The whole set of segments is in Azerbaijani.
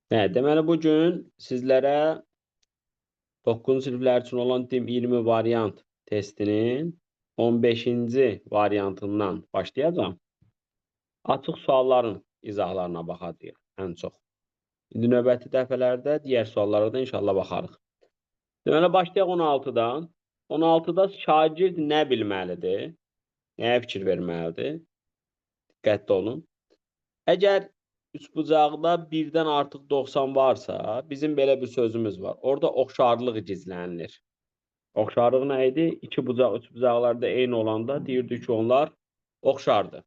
Deməli bugün sizlərə 9-cu siniflər üçün olan TİM 20 variant testinin 15-ci variantından başlayacağam. Açıq sualların izahlarına baxacağıq ən çox. İndi növbəti dəfələrdə digər suallara da inşallah baxarıq. Deməli başlayaq 16-dan. 16-da şagird nə bilməlidir? Nəyə fikir verməlidir? Diqqətli olun. Əgər üçbucaqda birdən artıq 90 varsa, bizim belə bir sözümüz var. Orada oxşarlıq gizlənilir. Oxşarlıq nə idi? İki bucaq, üç bucaqlarda eyni olanda deyirdik ki, onlar oxşardır.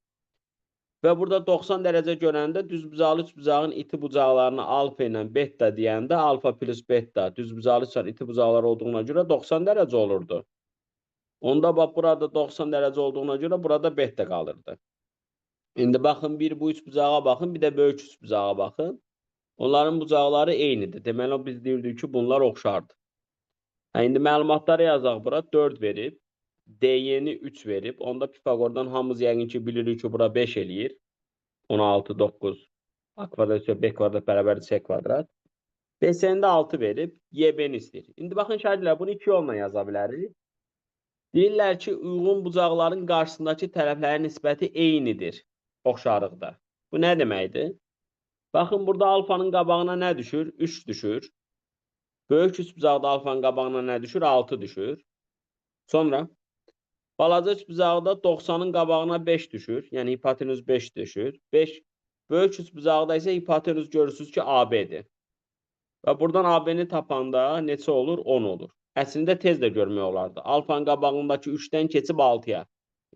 Və burada 90 dərəcə görəndə düzbucaqlı üçbucağın iti bucaqlarına alfa ilə beta deyəndə alfa plus beta düzbucaqlı üçbucağın iti bucaqları olduğuna görə 90 dərəcə olurdu. Onda bax burada 90 dərəcə olduğuna görə burada beta qalırdı. İndi baxın, bir bu üç bucağa baxın, bir də böyük üç bucağa baxın. Onların bucaqları eynidir. Deməli, biz deyirdik ki, bunlar oxşardır. İndi məlumatları yazaq bura. 4 verib, D-ni 3 verib. Onda Pifagordan hamımız yəqin ki, bilirik ki, bura 5 eləyir. 16, 9. A kvadrat isə B kvadrat bərabərdir C kvadrat. BC-ni də 6 verib, YB-ni istəyir. İndi baxın, şagirdlər, bunu 2 yolla yaza bilərik. Deyirlər ki, uyğun bucaqların qarşısındakı tərəflərin nisbəti eynidir oxşarlıqda. Bu nə deməkdir? Baxın, burada alfanın qabağına nə düşür? 3 düşür. Böyük üçbucaqda alfanın qabağına nə düşür? 6 düşür. Sonra, balaca üçbucaqda 90-ın qabağına 5 düşür. Yəni, hipotenüs 5 düşür. Böyük üçbucaqda isə hipotenüs görürsünüz ki, AB-dir. Və buradan AB-ni tapanda neçə olur? 10 olur. Əslində tez də görmək olardı. Alfanın qabağındakı 3-dən keçib 6-ya.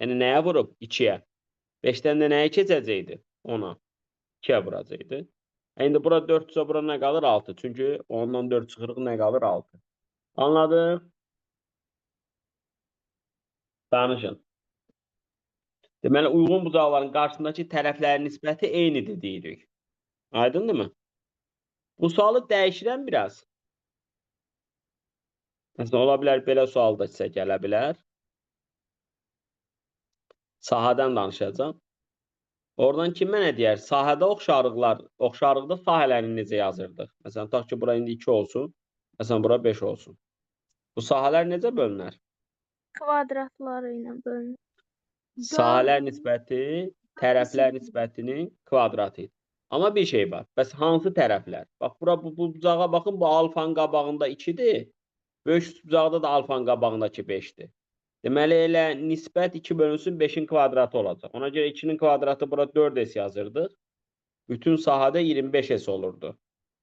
Yəni, nəyə vurub? 2-yə. 5-dən də nəyə keçəcəkdi? 10-a. 2-yə vuracaqdı. İndi bura 4-sə bura nə qalır? 6. Çünki 10-dan 4 çıxırıq, nə qalır? 6. Anladıq? Danışın. Deməli, uyğun bucaqların qarşısındakı tərəflərin nisbəti eynidir deyirik. Aydındırmı? Bu sualı dəyişirəm biraz. Məsələn, ola bilər, belə sual da sizə gələ bilər. Sahədən danışacağım. Oradan kim mənə deyər? Sahədə oxşarlıqda sahələrini necə yazırdıq? Məsələn, tutaq ki, bura indi 2 olsun. Məsələn, bura 5 olsun. Bu sahələr necə bölünər? Kvadratları ilə bölünür. Sahələr nisbəti tərəflər nisbətinin kvadratı. Amma bir şey var. Bəs hansı tərəflər? Bax, bura bu bucağa baxın, bu alfanın qabağında 2-dir. Böyük bucaqda da alfanın qabağındakı 5-dir. Deməli, elə nisbət 2 bölünsün 5-in kvadratı olacaq. Ona görə 2-nin kvadratı bura 4S yazırdıq. Bütün sahədə 25S olurdu.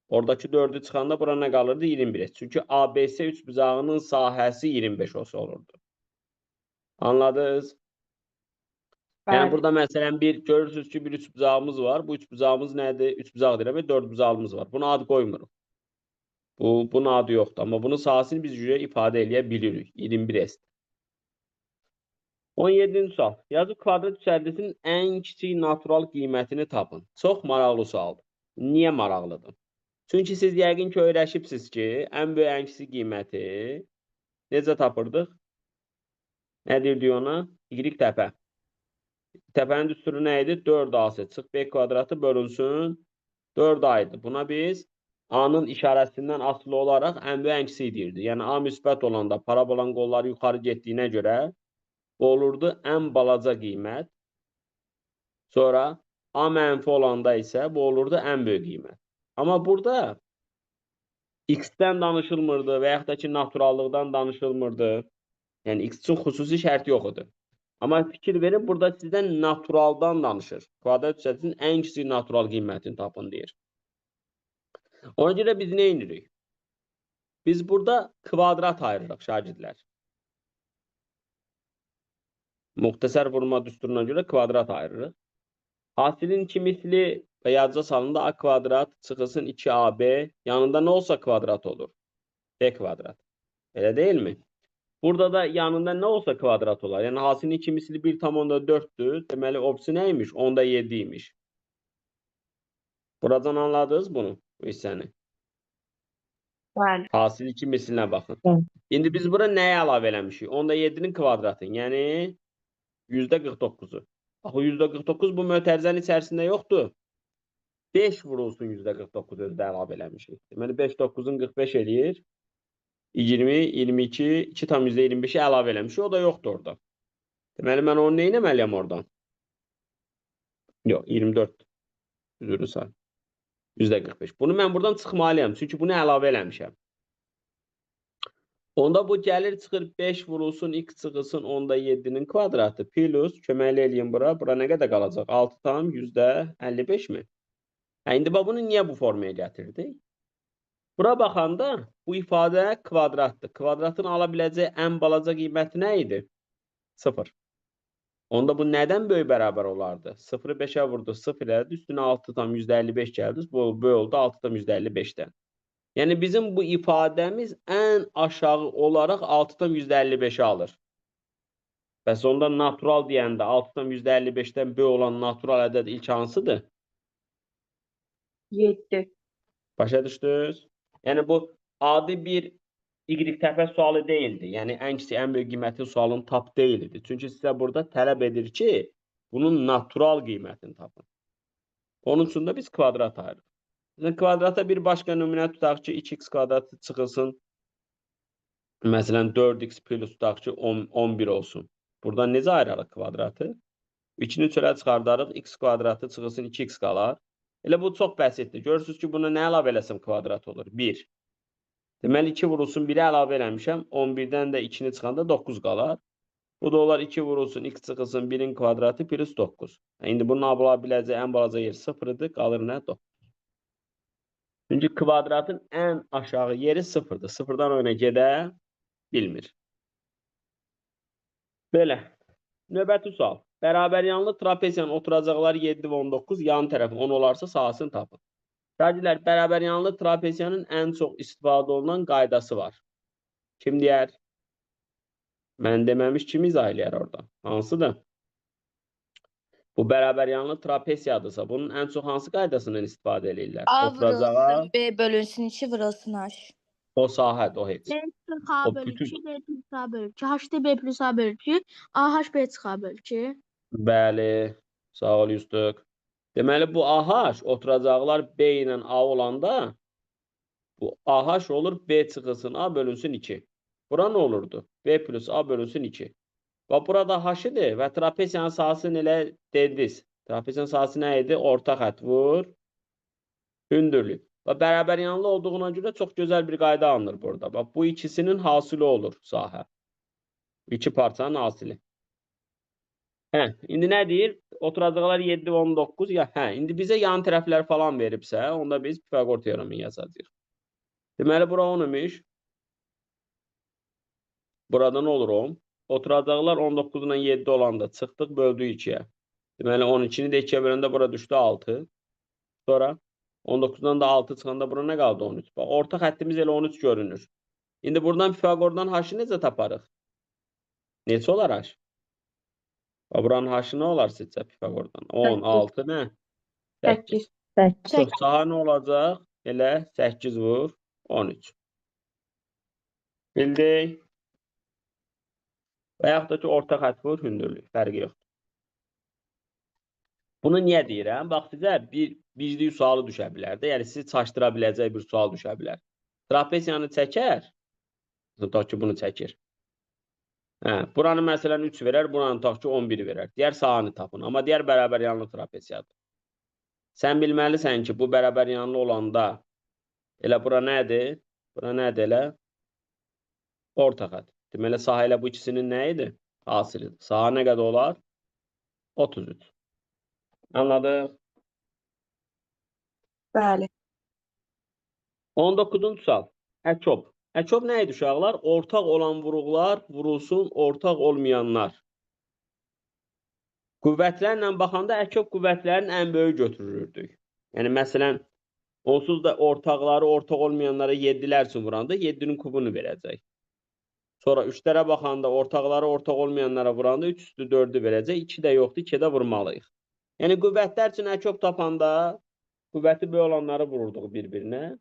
Oradakı 4-ü çıxanda bura nə qalırdı? 21S. Çünki ABC üçbucağının sahəsi 25S olurdu. Anladınız? Yəni, burada məsələn, görürsünüz ki, bir üçbucağımız var. Bu üçbucağımız nədir? Üçbucaq deyirəm və 4 bucağımız var. Buna ad qoymuruq. Bunun adı yoxdur. Amma bunun sahəsini biz cürə ifadə eləyə bilirik. 21S. 17-ci sual. Yazı kvadrat üçərdisinin ən kiçik natural qiymətini tapın. Çox maraqlı sualdır. Niyə maraqlıdır? Çünki siz yəqin ki, öyrəşibsiniz ki, ən böyük ən kiçik qiyməti necə tapırdıq? Nə deyirdik ona? Y təpə. Təpənin düsturu nə idi? 4A-sı çıx B kvadratı bölünsün 4A idi. Buna biz A-nın işarəsindən asılı olaraq ən böyük ən kiçik deyirdik. Yəni, A müsbət olanda parabolanın qolları yuxarı getdiyinə görə bu olurdu ən balaca qiymət. Sonra A mənfi olanda isə bu olurdu ən böyük qiymət. Amma burada X-dən danışılmırdı və yaxud da ki, naturallıqdan danışılmırdı. Yəni, X üçün xüsusi şərt yox idi. Amma fikir verin, burada sizdən naturaldan danışır. Kvadrat üçərdisinin ən kiçik natural qiymətini tapın deyir. Ona görə biz nə edirik? Biz burada kvadrat ayırırıq şagirdlər. Muxtəsər vurma düsturuna görə kvadrat ayırırıq. Hasilin 2 misli və yazıca salında A kvadrat çıxılsın 2AB yanında nə olsa kvadrat olur? B kvadrat. Elə deyilmi? Burada da yanında nə olsa kvadrat olar. Yəni, hasilin 2 misli 1,4-dür. Deməli, opsi nə imiş? 10,7 imiş. Buradan anladınız bunu, bu hissəni? Bəli. Hasil 2 mislinə baxın. İndi biz bura nəyə əlavə eləmişik? 10,7-nin kvadratı, yəni %49-u. Baxı, %49 bu mötərizənin içərisində yoxdur. 5 vurulsun %49 özdə əlavə eləmişik. Deməli 5 9-un 45 eləyir. 20, 22, 2 tam %25-i əlavə eləmişik. O da yoxdur orada. Deməli mən onu nə etməliyəm oradan? Yox, 24 üzrü say. %45. Bunu mən buradan çıxmalıyam. Çünki bunu əlavə eləmişəm. Onda bu gəlir çıxır 5 vurulsun x çıxılsın onda 7-nin kvadratı plus köməkli eləyin bura. Bura nə qədər qalacaq? 6 tam %55 mi? İndi bax bunu niyə bu formaya gətirdik? Bura baxanda bu ifadə kvadratdır. Kvadratın ala biləcəyi ən balaca qiyməti nə idi? 0. Onda bu nədən böyük bərabər olardı? 0-ı 5-ə vurdu, 0 elədi, üstünə 6 tam %55 gəldi, bu oldu 6 tam %55-dən. Yəni bizim bu ifadəmiz ən aşağı olaraq 6 tam %55-i alır. Bəs onda natural deyəndə 6 tam %55-dən böyük olan natural ədəd ilk hansıdır? 7. Başa düşdünüz? Yəni bu adi bir Y təpə sualı deyildi. Yəni ən kiçik, ən böyük qiymətin sualını tap deyildi. Çünki sizə burada tələb edir ki, bunun natural qiymətini tapın. Onun üçün də biz kvadrat ayırıq. Yəni kvadrata bir başqa nümunə tutaq ki, 2x kvadratı çıxılsın. Məsələn 4x plus tutaq ki, 11 olsun. Buradan necə ayırarıq kvadratı? 2-ni çölə çıxardarıq, x kvadratı çıxılsın 2x qalar. Elə bu çox bəsitdir. Görürsünüz ki, buna nə əlavə eləsəm kvadrat olur? 1. Deməli 2 vurulsun 1-i əlavə eləmişəm. 11-dən də 2-ni çıxanda 9 qalar. Bu da olar 2 vurulsun x çıxılsın 1-in kvadratı plus 9. İndi bunun ala biləcəyi ən balaca yer 0-dır. Qalır nə? 9. Çünki kvadratın ən aşağı yeri 0-dır. 0-dan oyuna gedə bilmir. Belə. Növbəti sual. Bərabər yanlı trapeziyanın oturacaqları 7 və 19, yan tərəfi 10 olarsa sahəsini tapın. Şagirdlər, bərabər yanlı trapeziyanın ən çox istifadə olunan qaydası var. Kim deyər? Mən deməmiş kim izah eləyər orada? Hansıdır? Bu bərabər yanlı trapeziyadırsa, bunun ən çox hansı qaydasından istifadə edirlər? A Oturacağa, vurulsun, B bölünsün, 2 vurulsun H. o sahədir, o heç. B plus A O bölü bütün- 2, B plus A bölü 2, H B plus A bölü 2, AH B çıx A bölü 2. Bəli, sağ ol Yustuk. Deməli, bu AH oturacaqlar B ilə A olanda, bu AH olur B çıxılsın A bölünsün 2. Bura nə olurdu? B plus A bölünsün 2. Və burada H-idir və trapeziyanın sahəsini elə dediniz. Trapeziyanın sahəsi nə idi? Orta xət vur, hündürlük. Və bərabər yanlı olduğuna görə çox gözəl bir qayda alınır burada. Bax, bu ikisinin hasili olur sahə. İki parçanın hasili. İndi nə deyir? Oturacaqlar 7 və 19. İndi bizə yan tərəflər falan veribsə, onda biz Pifaqor teoremini yazacağıq. Deməli, bura 10 imiş. Burada nə olur 10? Oturacaqlar 19 ilə 7 olanda çıxdıq, böldük 2-yə. Deməli, 12-ni də 2-yə böləndə bura düşdü 6. Sonra 19-dan da 6 çıxanda bura nə qaldı? 13. Bax, orta xəttimiz elə 13 görünür. İndi buradan Pifaqordan H-ı necə taparıq? Neçə olar H? Buranın H-ı nə olar sizcə Pifaqordan? 10, 6 nə? 8. 8. Saha nə olacaq? Elə 8 vur, 13. Bildik. Və yaxud da ki, orta xətt vur, hündürlük. Fərqi yoxdur. Bunu niyə deyirəm? Bax, sizə bir birlik sualı düşə bilər də. Yəni, sizi çaşdıra biləcək bir sual düşə bilər. Trapeziyanı çəkər. Tutaq ki, bunu çəkir. Buranı məsələn 3 verər, buranı tutaq ki, 11 verər. Deyər, sahəni tapın. Amma deyər, bərabər yanlı trapeziyadır. Sən bilməlisən ki, bu bərabər yanlı olanda elə bura nədir? Bura nədir elə? Orta xətt. Deməli, sahə ilə bu ikisinin nə idi? Hasilidir. Sahə nə qədər olar? 33. Anladıq? Bəli. 19-cu sual. Əçob. Əçob nə idi uşaqlar? Ortaq olan vuruqlar vurulsun, ortaq olmayanlar. Qüvvətlərlə baxanda əçob qüvvətlərin ən böyük götürürdük. Yəni, məsələn, onsuz da ortaqları ortaq olmayanlara 7-lər üçün vuranda 7-nin kubunu verəcək. Sonra 3-lərə baxanda ortaqları ortaq olmayanlara vuranda 3 üstü 4-ü verəcək. 2 də yoxdur, 2 də vurmalıyıq. Yəni, qüvvətlər üçün əçob tapanda qüvvəti böyük olanları vururduq bir-birinə.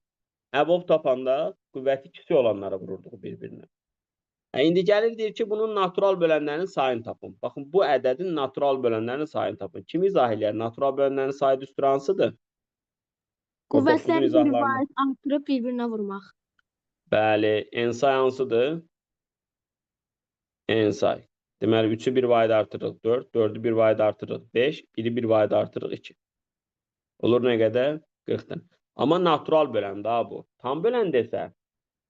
Əbob tapanda qüvvəti kiçik olanları vururduq bir-birinə. İndi gəlir deyir ki, bunun natural bölənlərinin sayını tapın. Baxın, bu ədədin natural bölənlərinin sayını tapın. Kim izah eləyər? Natural bölənlərin sayı düstur hansıdır? O 9-un Qüvvətləri bir izahlarını. vaid artırıb bir-birinə vurmaq. Bəli, ensay hansıdır? Ensay. Deməli 3-ü bir vaid artırırıq 4, 4-ü bir vaid artırırıq 5, 1-i bir vaid artırırıq 2. Olur nə qədər? 40-dan. Amma natural böləndə ha bu. Tam böləndə isə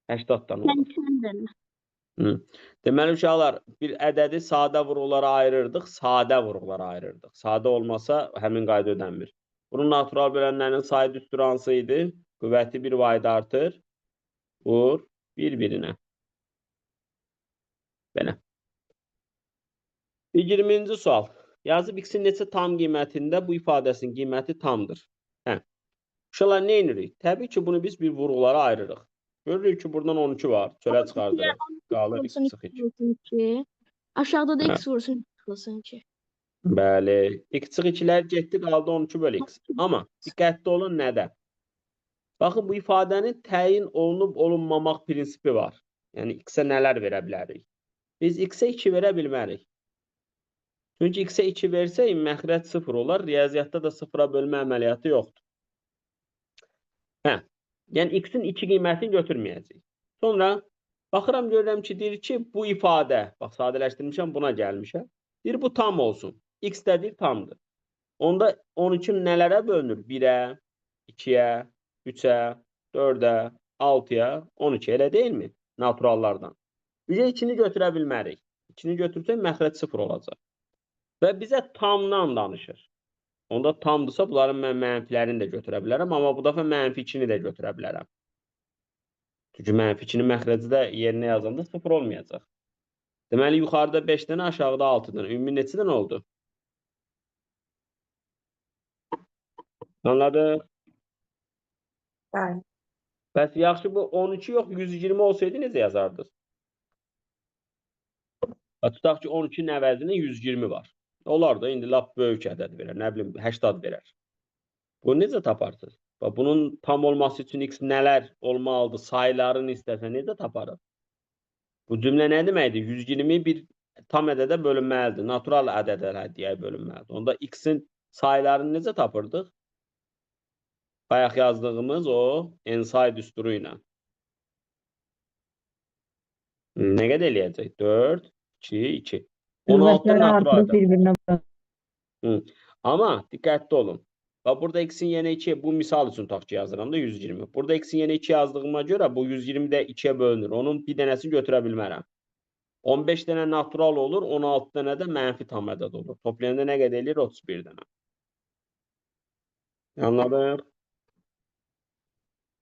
80-dan olur. 80-dən. Hı. Deməli uşaqlar, bir ədədi sadə vurğulara ayırırdıq, sadə vurğulara ayırırdıq. Sadə olmasa həmin qayda ödənmir. Bunun natural bölənlərinin sayı düstur hansı idi? Qüvvəti bir vaid artır, vur bir-birinə. Belə. 20-ci sual. Yazıb x-in neçə tam qiymətində bu ifadəsinin qiyməti tamdır. Hə. Uşaqlar nə edirik? Təbii ki, bunu biz bir vurğulara ayırırıq. Görürük ki, buradan 12 var. Çölə çıxardırıq. Qalır x Vursun sıx 2. 2. Aşağıda da Hə. x vursun çıxılsın 2. Bəli. X sıx 2-lər getdi, qaldı 12 bölü x. Amma diqqətli olun nədə? Baxın, bu ifadənin təyin olunub olunmamaq prinsipi var. Yəni, x-ə nələr verə bilərik? Biz x-ə 2 verə bilmərik. Çünki x-ə 2 versək, məxrəc 0 olar. Riyaziyyatda da 0-a bölmə əməliyyatı yoxdur. Hə. Yəni, x-in 2 qiymətini götürməyəcəyik. Sonra, baxıram, görürəm ki, deyir ki, bu ifadə, bax, sadələşdirmişəm, buna gəlmişəm. Deyir, bu tam olsun. X də deyir, tamdır. Onda 12 nələrə bölünür? 1-ə, 2-yə, 3-ə, 4-ə, 6-ya, 12, elə deyilmi? Naturallardan. Bizə 2-ni götürə bilmərik. 2-ni götürsək, məxrəc 0 olacaq. Və bizə tamdan danışır. Onda tamdırsa, bunların mən mənfilərini də götürə bilərəm, amma bu dəfə mənfi 2-ni də götürə bilərəm. Çünki mənfi 2-ni məxrəcdə yerinə yazanda 0 olmayacaq. Deməli, yuxarıda 5 dənə, aşağıda 6 dənə. Ümumi neçə dənə oldu? Anladıq? Bəli. Bəs yaxşı, bu 12 yox, 120 olsaydı necə yazardınız? Tutaq ki, 12-nin əvəzinə 120 var. Onlar da indi lap böyük ədəd verər, nə bilim, 80 verər. Bunu necə taparsınız? Bunun tam olması üçün x nələr olmalıdır, sayılarını istəsə necə taparıq? Bu cümlə nə deməkdir? 120 bir tam ədədə bölünməlidir, natural ədədə bölünməlidir. Onda x-in sayılarını necə tapırdıq? Bayaq yazdığımız o ensay düsturu ilə. Nə qədər eləyəcək? 4, 2, 2. 16 Qüvvətləri natural artırıb ədəd. bir-birinə Amma diqqətli olun. Burada x-in yenə 2, bu misal üçün tutaq ki, yazıram da 120. Burada x-in yenə 2 yazdığıma görə bu 120 də 2-yə bölünür. Onun bir dənəsini götürə bilmərəm. 15 dənə natural olur, 16 dənə də mənfi tam ədəd olur. Toplayanda nə qədər eləyir? 31 dənə. Anladıq?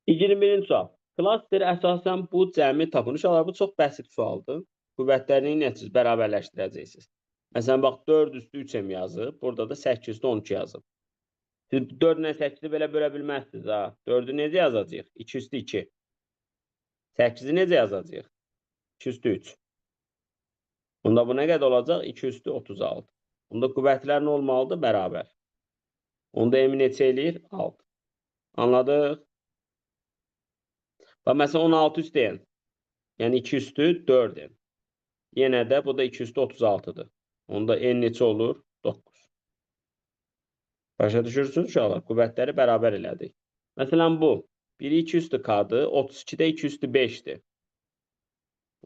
21-ci sual. Klaster əsasən bu cəmi tapın. Uşaqlar, bu çox bəsit sualdır. Qüvvətlərini nəticəsiz bərabərləşdirəcəksiniz. Məsələn, bax, 4 üstü 3M yazıb, burada da 8 üstü 12 yazıb. Siz 4 ilə 8-i belə bölə bilməzsiniz, ha. 4-ü necə yazacağıq? 2 üstü 2. 8-i necə yazacağıq? 2 üstü 3. Onda bu nə qədər olacaq? 2 üstü 36. Onda qüvvətlər nə olmalıdır? Bərabər. Onda M neçə eləyir? 6. Anladıq? Bax, məsələn, 16 üstü N. Yəni 2 üstü 4 N. Yenə də bu da 2 üstü 36-dır. Onda N neçə olur? 9. Başa düşürsünüz uşaqlar? Qüvvətləri bərabər elədik. Məsələn, bu. Biri 2 üstü K-dır, 32-də 2 üstü 5-dir.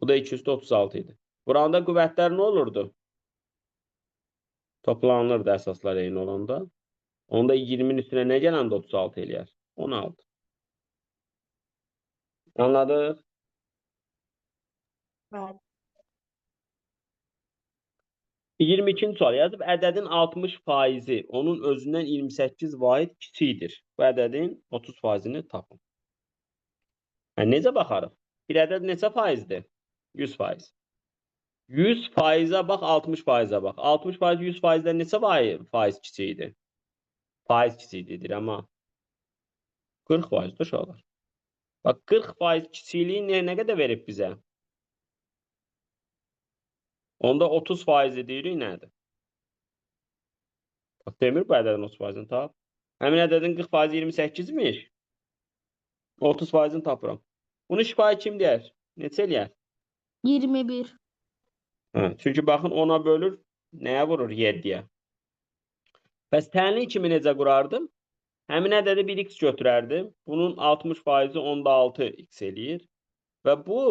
Bu da 2 üstü 36 idi. Buranda qüvvətlər nə olurdu? Toplanılırdı əsaslar eyni olanda. Onda 20-nin üstünə nə gələndə 36 eləyər? 16. Anladıq? Bəli. 22-ci sual yazıb, ədədin 60%-i onun özündən 28 vaid kiçikdir. Bu ədədin 30%-ni tapın. Necə baxarıq? Bir ədəd neçə faizdir? 100%. 100%-ə bax, 60%-ə bax. 60% 100%-dən neçə faiz kiçikdir? Faiz kiçikdir, amma 40%-dir uşaqlar. Bax, 40% kiçikliyi nə qədər verib bizə? Onda 30% deyirik, nədir? Bax, demir bu ədədin 30%-ni tap. Həmin ədədin 40%-i 28-miş. 30%-ni tapıram. Bunu şifahi kim deyər? Neçə eləyər? 21. Çünki baxın, 10-a bölür, nəyə vurur? 7-yə. Bəs tənlik kimi necə qurardım? Həmin ədədi 1x götürərdim. Bunun 60% onda 6x eləyir. Və bu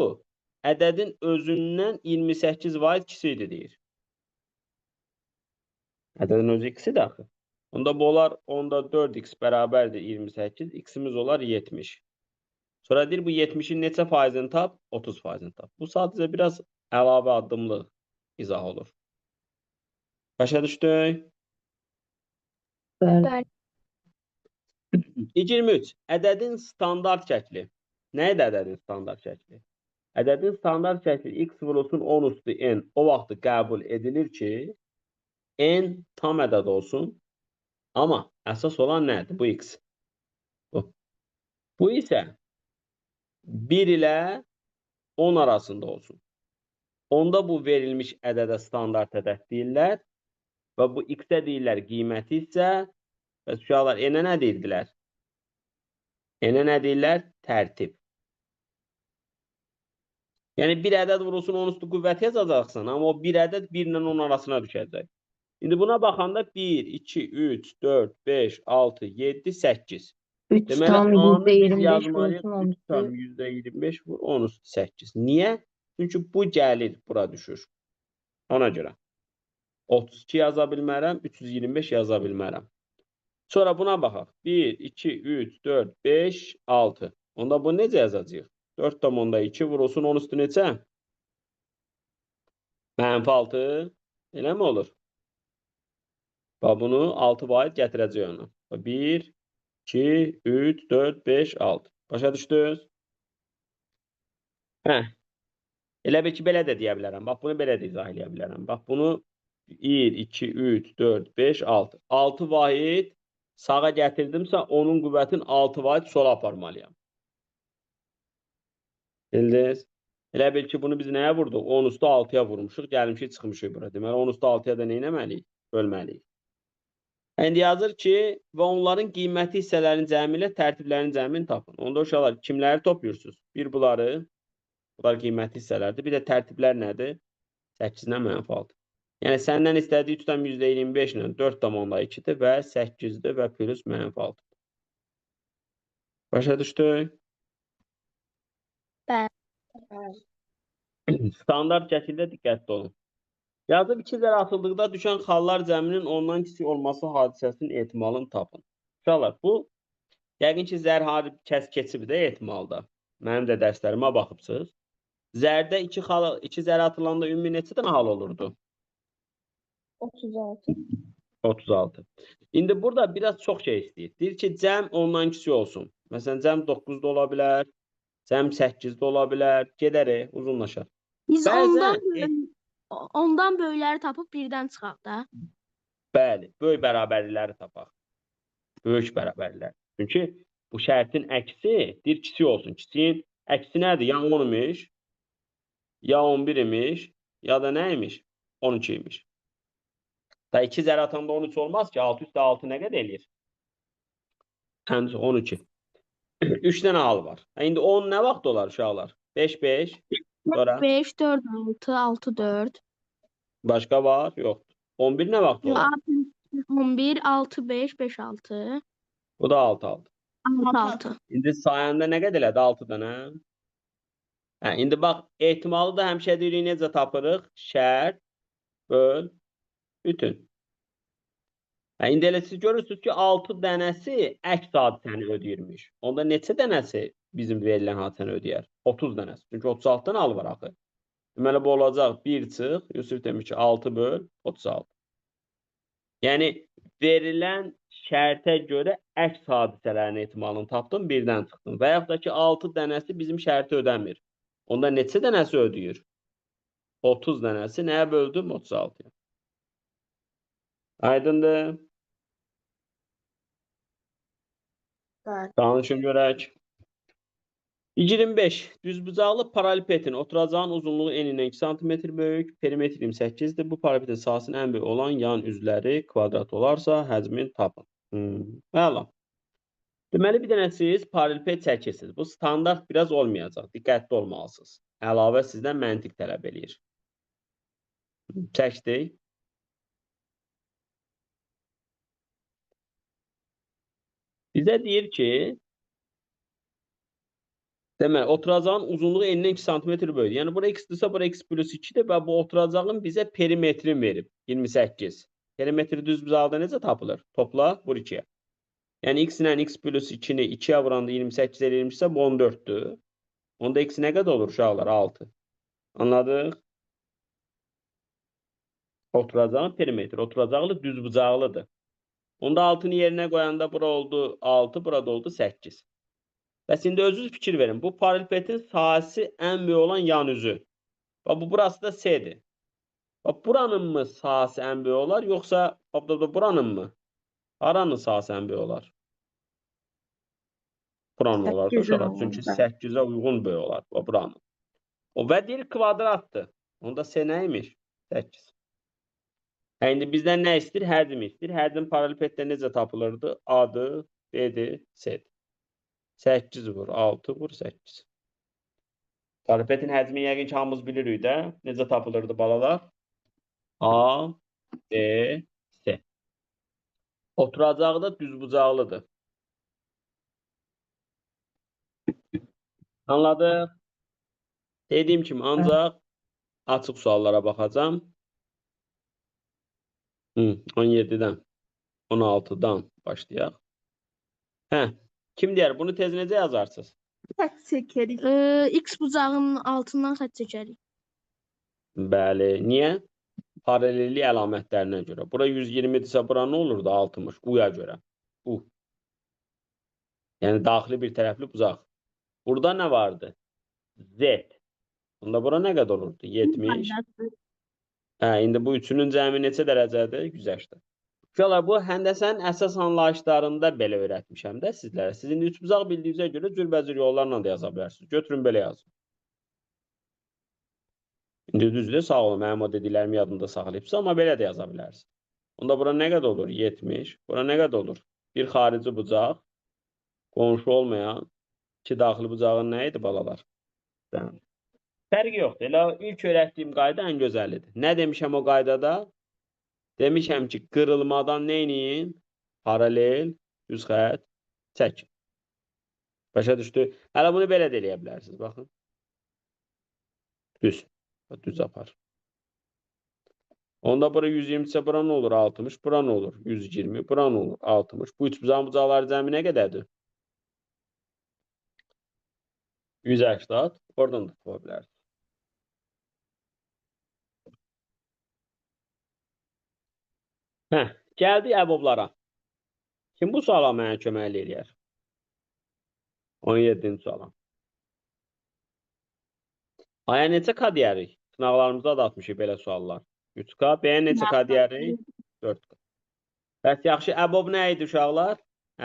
ədədin özündən 28% kiçikdir deyir. Ədədin özü x-dir axı. Onda bu olar onda 4x bərabərdir 28, x-imiz olar 70. Sonra deyir bu 70-in neçə faizini tap? 30%-ni tap. Bu sadəcə biraz əlavə addımlıq izah olur. Başa düşdük? Bəli. 23. Ədədin standart şəkli. Nə idi ədədin standart şəkli? Ədədin standart şəkli x vurulsun 10 üstü n o vaxtı qəbul edilir ki, n tam ədəd olsun. Amma əsas olan nədir? Bu x. Bu isə 1 ilə 10 arasında olsun. Onda bu verilmiş ədədə standart ədəd deyirlər və bu x-ə deyirlər qiyməti isə və uşaqlar n-ə nə deyirdilər? N-ə nə deyirlər? Tərtib. Yəni bir ədəd vurulsun 10 üstü qüvvəti yazacaqsan, amma o bir ədəd 1 ilə 10 arasına düşəcək. İndi buna baxanda 1, 2, 3, 4, 5, 6, 7, 8. 3 Deməli, tam A-nı biz %25 yazmalıyıq. vurulsun 10 3 tam %25 vur, 10 üstü 8. Niyə? Çünki bu gəlir, bura düşür. Ona görə. 32 yaza bilmərəm, 325 yaza bilmərəm. Sonra buna baxaq. 1, 2, 3, 4, 5, 6. Onda bu necə yazacağıq? 4 tam onda 2 vurulsun 10 üstü neçə? -6. Elə mi olur? Və bunu 6 vaid gətirəcək ona. 1, 2, 3, 4, 5, 6. Başa düşdünüz? Hə. Elə bil ki, belə də deyə bilərəm. Bax, bunu belə də izah edə bilərəm. Bax, bunu 1, 2, 3, 4, 5, 6. 6 vahid sağa gətirdimsə, onun qüvvətin 6 vahid sola aparmalıyam. Bildiniz? Elə bil ki, bunu biz nəyə vurduq? 10 üstü 6-ya vurmuşuq, gəlmişik, çıxmışıq bura. Deməli, 10 üstü 6-ya da nə etməliyik? Bölməliyik. İndi yazır ki, və onların qiyməti hissələrin cəmi ilə tərtiblərin cəmini tapın. Onda uşaqlar, kimləri toplayırsınız? Bir bunlar qiyməti hissələrdir. Bir də tərtiblər nədir? 8-dən -6. Yəni, səndən istədiyi tutam %25 ilə 4,2-dir və 8-dir və plus -6. Başa düşdük? Bəli. Standart şəkildə diqqətli olun. Yazıb 2 zərə atıldıqda düşən xallar cəminin ondan kiçik olması hadisəsinin ehtimalını tapın. Uşaqlar, bu yəqin ki, zər keçib də ehtimalda. Mənim də dərslərimə baxıbsınız. Zərdə 2 zərə atılanda ümumi neçə dənə hal olurdu? 36. 36. İndi burada biraz çox şey istəyir. Deyir ki, cəm ondan kiçik olsun. Məsələn, cəm 9-da ola bilər, cəm 8-də ola bilər. Gedərik, uzunlaşar. Biz Bəzən ondan böyükləri tapıb birdən çıxaq da. bəli, böyük bərabərlikləri tapaq. Böyük bərabərliklər. Çünki bu şərtin əksi deyir kiçik olsun. Kiçiyin əksi nədir? Ya 10 imiş, ya 11 imiş, ya da nə imiş? 12 imiş. Da 2 zərə atanda 13 olmaz ki, 6 üstə 6 nə qədər eləyir? 12. 3 dənə hal var. İndi 10 nə vaxt olar uşaqlar? 5, 5. Sonra 5, 4, 6, 6, 4. başqa var? Yoxdur. 11 nə vaxt olar? 11, 6, 5, 5, 6. Bu da 6, 6. 6, 6. İndi sayəndə nə qədər elədi? 6 dənə. Hə, indi bax, ehtimalı da həmişə deyirik necə tapırıq? Şərt, böl, bütün. Hə, indi elə siz görürsünüz ki, 6 dənəsi əks hadisəni ödəyirmiş. Onda neçə dənəsi bizim verilən hadisəni ödəyər? 30 dənəsi. Çünki 36-dan al var axı. Deməli, bu olacaq 1 çıx, Yusuf demiş ki, 6 böl 36. Yəni, verilən şərtə görə əks hadisələrin ehtimalını tapdım, birdən çıxdım. Və yaxud da ki, 6 dənəsi bizim şərti ödəmir. Onda neçə dənəsi ödəyir? 30 dənəsi nəyə böldüm? 36-ya. Aydındır. Bəli. Danışın görək. 25. Düzbucaqlı paralelepipedin oturacağın uzunluğu enindən 2 cm böyük, perimetri 28-dir. Bu paralelepipedin sahəsinin ən böyük olan yan üzləri kvadrat olarsa, həcmini tapın. Məla. Deməli, bir dənə siz paralelepiped çəkirsiniz. Bu standart biraz olmayacaq. Diqqətli olmalısınız. Əlavə sizdən məntiq tələb eləyir. Bizə deyir ki, demək, oturacağın uzunluğu enindən 2 sm böyüdür. Yəni, bura x-dirsə, bura x plus 2-dir və bu oturacağın bizə perimetrini verib, 28. Perimetri düz buzağda necə tapılır? Topla, vur 2-yə. Yəni, x ilə x plus 2-ni 2-yə vuranda 28 eləyirmişsə, bu 14-dür. Onda x nə qədər olur uşaqlar? 6. Anladıq? Oturacağın perimetri, oturacaqlı düz bucaqlıdır. Onda 6-nı yerinə qoyanda bura oldu 6, burada oldu 8. Bəs indi özünüz fikir verin. Bu paralelpetin sahəsi ən böyük olan yan üzü. Bax, bu burası da S-dir. Bax, buranın mı sahəsi ən böyük olar, yoxsa buranın mı? Haranın sahəsi ən böyük olar? Buranın olar da uşaqlar. Çünki 8-ə uyğun böyük olar. Bax, buranın. O və deyir kvadratdır. Onda S nəymiş? 8. İndi bizdən nə istəyir? Həcm istəyir. Həcm paralelpetdə necə tapılırdı? A-dır, B-dir, C-dir. 8 vur, 6 vur, 8. Paralelpetin həcmi yəqin ki, hamımız bilirik də. Necə tapılırdı balalar? A, B, C. Oturacağı da düzbucaqlıdır. Anladıq? Dediyim kimi, ancaq açıq suallara baxacam. 17-dən, 16-dan başlayaq. Kim deyər? Bunu tez necə yazarsınız? Xətt çəkərik. X bucağının altından xətt çəkərik. Bəli. Niyə? Paralellik əlamətlərinə görə. Bura 120-dirsə, bura nə olurdu? 60. U-ya görə. U. Yəni, daxili bir tərəfli bucaq. Burada nə vardı? Z. Onda bura nə qədər olurdu? 70. İndi bu üçünün cəmi neçə dərəcədir? 180. Uşaqlar, bu həndəsənin əsas anlayışlarında belə öyrətmişəm də sizlərə. Sizin üçbucaq bildiyinizə görə cürbəcür yollarla da yaza bilərsiniz. Götürün, belə yazın. İndi düzdür, sağ olun, mənim o dediklərimi yadımda saxlayıbsa, amma belə də yaza bilərsiniz. Onda bura nə qədər olur? 70. Bura nə qədər olur? Bir xarici bucaq, qonşu olmayan, iki daxili bucağın nə idi balalar? Fərqi yoxdur. Elə ilk öyrətdiyim qayda ən gözəlidir. Nə demişəm o qaydada? Demişəm ki, qırılmadan nə edin? Paralel, düz xətt, çəkin. Başa düşdü? Hələ bunu belə də eləyə bilərsiniz, baxın. Düz. Düz apar. Onda bura 120-sə bura nə olur? 60. Bura nə olur? 120. Bura nə olur? 60. Bu üç bucaqları cəmi nə qədərdir? 180. Oradan da tapa bilərsiniz. Gəldik əboblara. Kim bu suala mənə kömək eləyər? 17-ci suala. Aya neçə K deyərik? Sınaqlarımızda da atmışıq belə suallar. 3K. B-yə neçə K deyərik? 4K. Bəs yaxşı, əbob nə idi uşaqlar?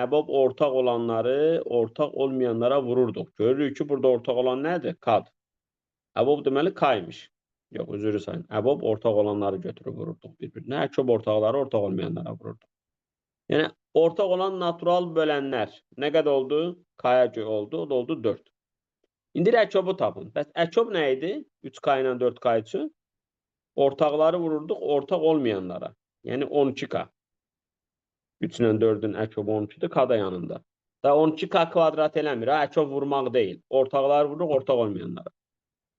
Əbob ortaq olanları, ortaq olmayanlara vururduq. Görürük ki, burada ortaq olan nədir? K-dır. Əbob deməli K-ymış. Yox, üzrü sayın. Əbob ortaq olanları götürüb vururduq bir-birinə. Əkəb ortaqları ortaq olmayanlara vururduq. Yəni, ortaq olan natural bölənlər nə qədər oldu? K-ya oldu, o da oldu 4. İndi əkəbu tapın. Bəs əkəb nə idi? 3K ilə 4K üçün ortaqları vururduq ortaq olmayanlara. Yəni 12K. 3 ilə 4-ün əkəb 12-dir, K da yanında. Da 12K kvadrat eləmir, əkəb vurmaq deyil. Ortaqları vururuq ortaq olmayanlara.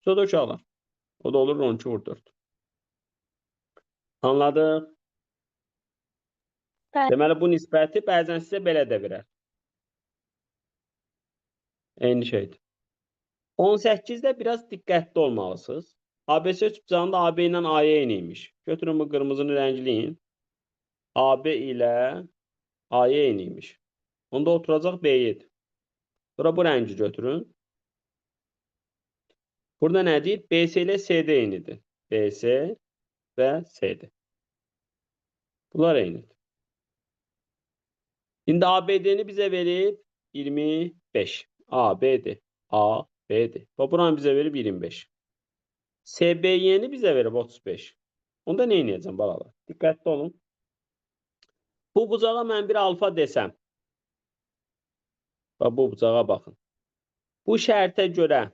Sonra uşaqlar. O da olur 12 vur 4. Anladıq? Deməli, bu nisbəti bəzən sizə belə də verər. Eyni şeydir. 18-də biraz diqqətli olmalısınız. ABC üçbucağında AB ilə AY eynimiş. Götürün bu qırmızını rəngləyin. AB ilə AY eynimiş. Onda oturacaq B7. Sonra bu rəngi götürün. Burada nə deyir? BC ilə CD eynidir. BC və CD. Bunlar eynidir. İndi ABD-ni bizə verib 25. ABD. ABD. Və buranı bizə verib 25. SBY-ni bizə verib 35. Onda nə edəcəm balalar? Diqqətli olun. Bu bucağa mən bir alfa desəm. Və bu bucağa baxın. Bu şərtə görə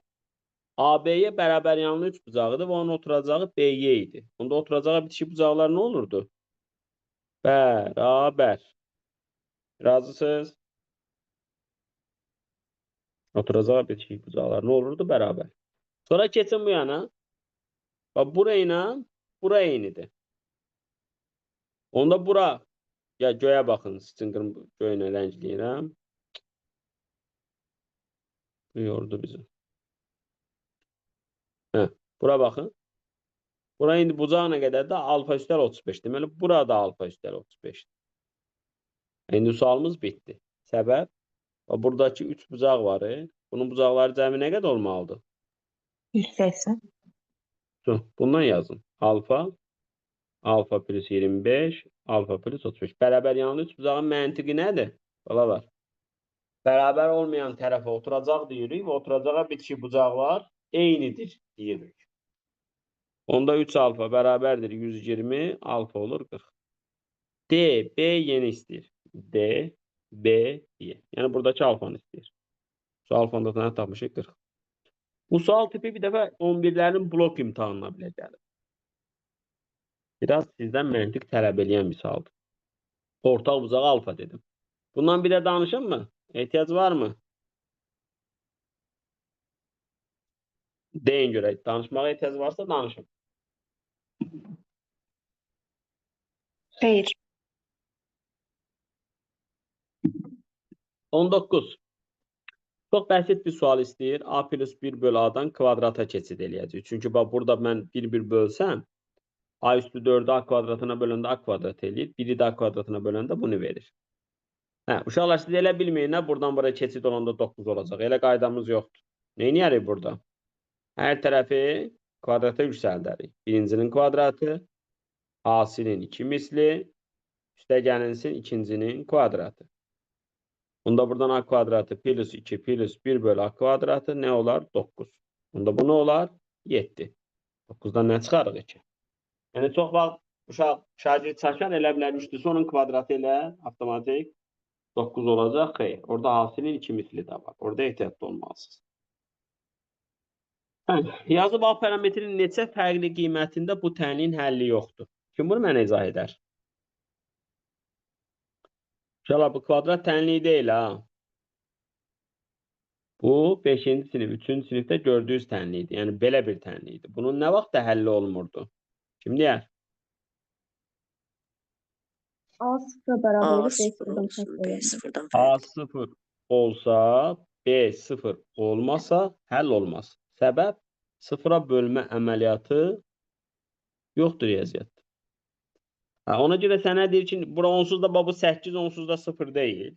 AB-yə bərabər yanlı üç bucağıdır və onun oturacağı BY idi. Onda oturacağı bitişik bucaqlar nə olurdu? Bərabər. Razısınız? Oturacağı bitişik bucaqlar nə olurdu? Bərabər. Sonra keçin bu yana. Bax, burayla bura eynidir. Onda bura, ya göyə baxın, sizin göylə rəngləyirəm. Bu yordu bizi. Hə, bura baxın. Bura indi bucağı nə qədərdir? Alfa üstəl 35. Deməli, burada alfa üstəl 35. İndi sualımız bitdi. Səbəb, buradakı 3 bucaq var. Bunun bucaqları cəmi nə qədər olmalıdır? 180. Bundan yazın. Alfa plus 25, alfa plus 35. Bərabər yanlı 3 bucağın məntiqi nədir? Balalar. Bərabər olmayan tərəfə oturacaq deyirik və oturacağa bitişik bucaqlar eynidir deyirik. Onda 3 alfa bərabərdir 120, alfa olur 40. D, B yeni istəyir. D, B, Y. Yəni buradakı alfanı istəyir. Şu alfanı da tapmışıq 40. Bu sual tipi bir dəfə 11'lərin blok imtahanına belə gəlir. Biraz sizdən məntiq tələb eləyən bir sualdır. Ortaq bucağı alfa dedim. Bundan bir də danışın mı? Ehtiyac var mı? Deyin görək. Danışmağa ehtiyac varsa danışın. Hayır. 19. Çox bəsit bir sual istəyir. A plus 1 bölü A'dan kvadrata keçid eləyəcək. Çünki bax, burada mən 1-1 bölsəm, A üstü 4'ü A kvadratına böləndə A kvadrat eləyir. 1'i də A kvadratına böləndə bunu verir. Hə, uşaqlar, siz elə bilməyin, buradan buraya keçid olanda 9 olacaq. Elə qaydamız yoxdur. Neyniyərik burada? Hər tərəfi kvadrata yüksəldərik. Birincinin kvadratı, A-sinin 2 misli, üstə gəlinsin ikincinin kvadratı. Bunda buradan A kvadratı plus 2 plus 1 bölü A kvadratı nə olar? 9. Bunda bu nə olar? 7. 9'dan nə çıxarıq 2? Yəni çox vaxt uşaq, şagird çəkən elə bilər üstüsü onun kvadratı ilə avtomatik 9 olacaq. Xeyr. Orada A-sinin 2 misli də var. Orada ehtiyatlı olmalısınız. Yazıb A parametrinin neçə fərqli qiymətində bu tənliyin həlli yoxdur. Kim bunu mənə izah edər? Uşaqlar, bu kvadrat tənliyi deyil ha. Bu 5-ci sinif, 3-cü sinifdə gördüyünüz tənliyidir. Yəni belə bir tənliyidir. Bunun nə vaxt da həlli olmurdu? Kim deyər? A sıfır beraber A B sıfır sıfırdan olsun, farklı. B sıfırdan A farklı. 0 olsa, B 0 olmasa həll olmaz. Səbəb, sıfıra bölmə əməliyyatı yoxdur riyaziyyatda. Ona görə sənə deyir ki, bura onsuz da bu 8, onsuz da 0 deyil.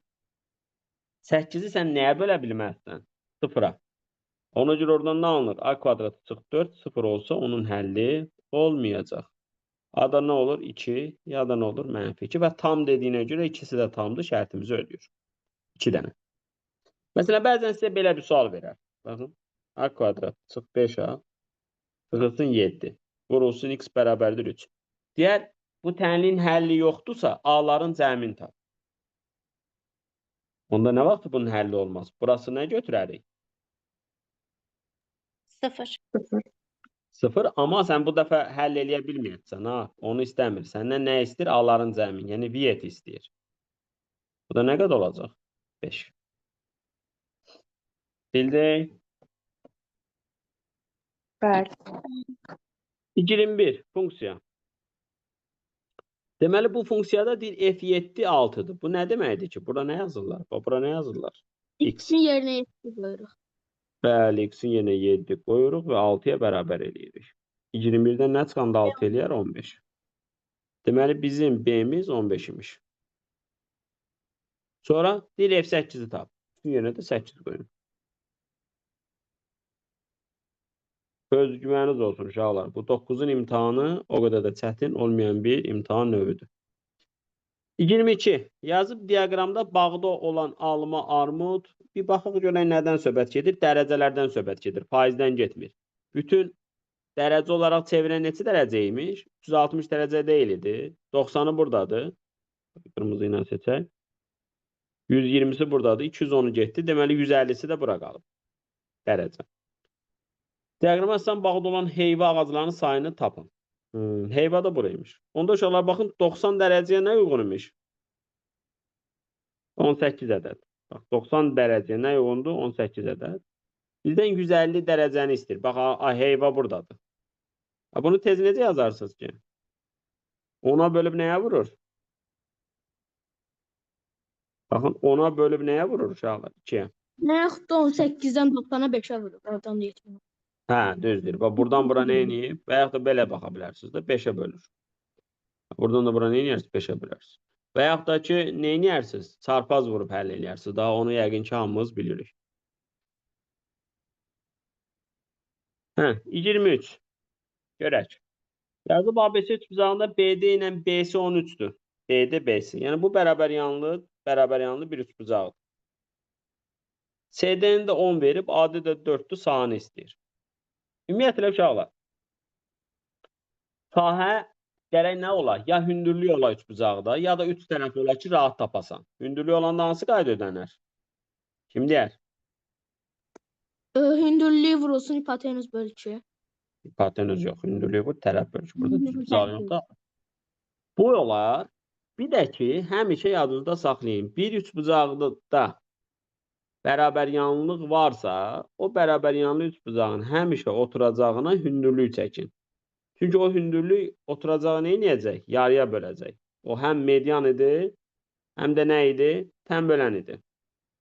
8'i sən nəyə bölə bilməzsən? 0'a. Ona görə oradan nə alınır? A kvadratı çıx 4, 0 olsa onun həlli olmayacaq. A-da nə olur? 2, ya da nə olur? Mənfi 2 və tam dediyinə görə ikisi də tamdır, şərtimizi ödəyir. 2 dənə. Məsələn, bəzən sizə belə bir sual verər. Baxın, A kvadrat çıx 5A, çıxılsın 7, vurulsun x bərabərdir 3. Deyər, bu tənliyin həlli yoxdursa, A-ların cəmini tap. Onda nə vaxt bunun həlli olmaz? Burası nə götürərik? 0. 0, amma sən bu dəfə həll eləyə bilməyəcəksən, ha? Onu istəmir. Səndən nə istəyir? A-ların cəmini, yəni viyet istəyir. Bu da nə qədər olacaq? 5. Bildik. Bəli. 21 funksiya. Deməli, bu funksiyada deyir f7 6'dır. Bu nə deməkdir ki? Bura nə yazırlar? Bura nə yazırlar? X-in yerinə 7 qoyuruq. Bəli, x-in yerinə 7 qoyuruq və 6'ya bərabər eləyirik. 21'dən nə çıxanda 6 eləyər? 15. Deməli, bizim B-miz 15 imiş. Sonra deyir f8'i tap. Üstün yerinə də 8 qoyun. Öz güvəniniz olsun uşaqlar. Bu 9'un imtihanı o qədər də çətin olmayan bir imtihan növüdür. 22. Yazıb diaqramda bağda olan alma, armud. Bir baxıq görək nədən söhbət gedir? Dərəcələrdən söhbət gedir. Faizdən getmir. Bütün dərəcə olaraq çevirən neçə dərəcə imiş? 360 dərəcə deyil idi. 90'ı buradadır. Qırmızı ilə seçək. 120'si buradadır. 210'u getdi. Deməli 150'si də bura qalıb. Dərəcə. Diaqrama əsasən bağda olan heyva ağaclarının sayını tapın. Heyva da buraymış. Onda uşaqlar baxın 90 dərəcəyə nə uyğun imiş? 18 ədəd. Bax 90 dərəcə nə yoğundur? 18 ədəd. Bizdən 150 dərəcəni istəyir. Bax heyva buradadır. Bunu tez necə yazarsınız ki? 10'a bölüb nəyə vurur? Baxın 10'a bölüb nəyə vurur uşaqlar? 2'yə. Nə yaxud da 18-dən 90-a 5-ə vurur. Oradan da 70. Hə, düzdür. Bax buradan bura nə eləyib? Və yaxud da belə baxa bilərsiniz də 5'ə bölür. Buradan da bura nə eləyərsiniz? 5'ə bölərsiniz. Və yaxud da ki, nə eləyərsiniz? Çarpaz vurub həll eləyərsiniz. Daha onu yəqin ki, hamımız bilirik. Hə, 23. Görək. Yazıb ABC üçbucağında BD ilə BC 13'dür. BD BC. Yəni bu bərabər yanlı bir üçbucaqdır. CD'nin də 10 verib, AD də 4'dür, sahəni istəyir. Ümumiyyətlə uşaqlar. Sahə gərək nə ola? Ya hündürlük ola üçbucaqda, ya da üç tərəf ola ki, rahat tapasan. Hündürlük olanda hansı qayda ödənər? Kim deyər? Hündürlüyü vurulsun hipotenüs bölü 2. Hipotenüs yox, hündürlük bu tərəf bölü 2. Burada Hündürlük üçbucaq tərəf yoxdur. Bu olar. Bir də ki, həmişə yadınızda saxlayın. Bir üçbucaqda bərabər yanlılıq varsa, o bərabər yanlı üçbucağın həmişə oturacağına hündürlük çəkin. Çünki o hündürlük oturacağı nə edəcək? Yarıya böləcək. O həm median idi, həm də nə idi? Tən bölən idi.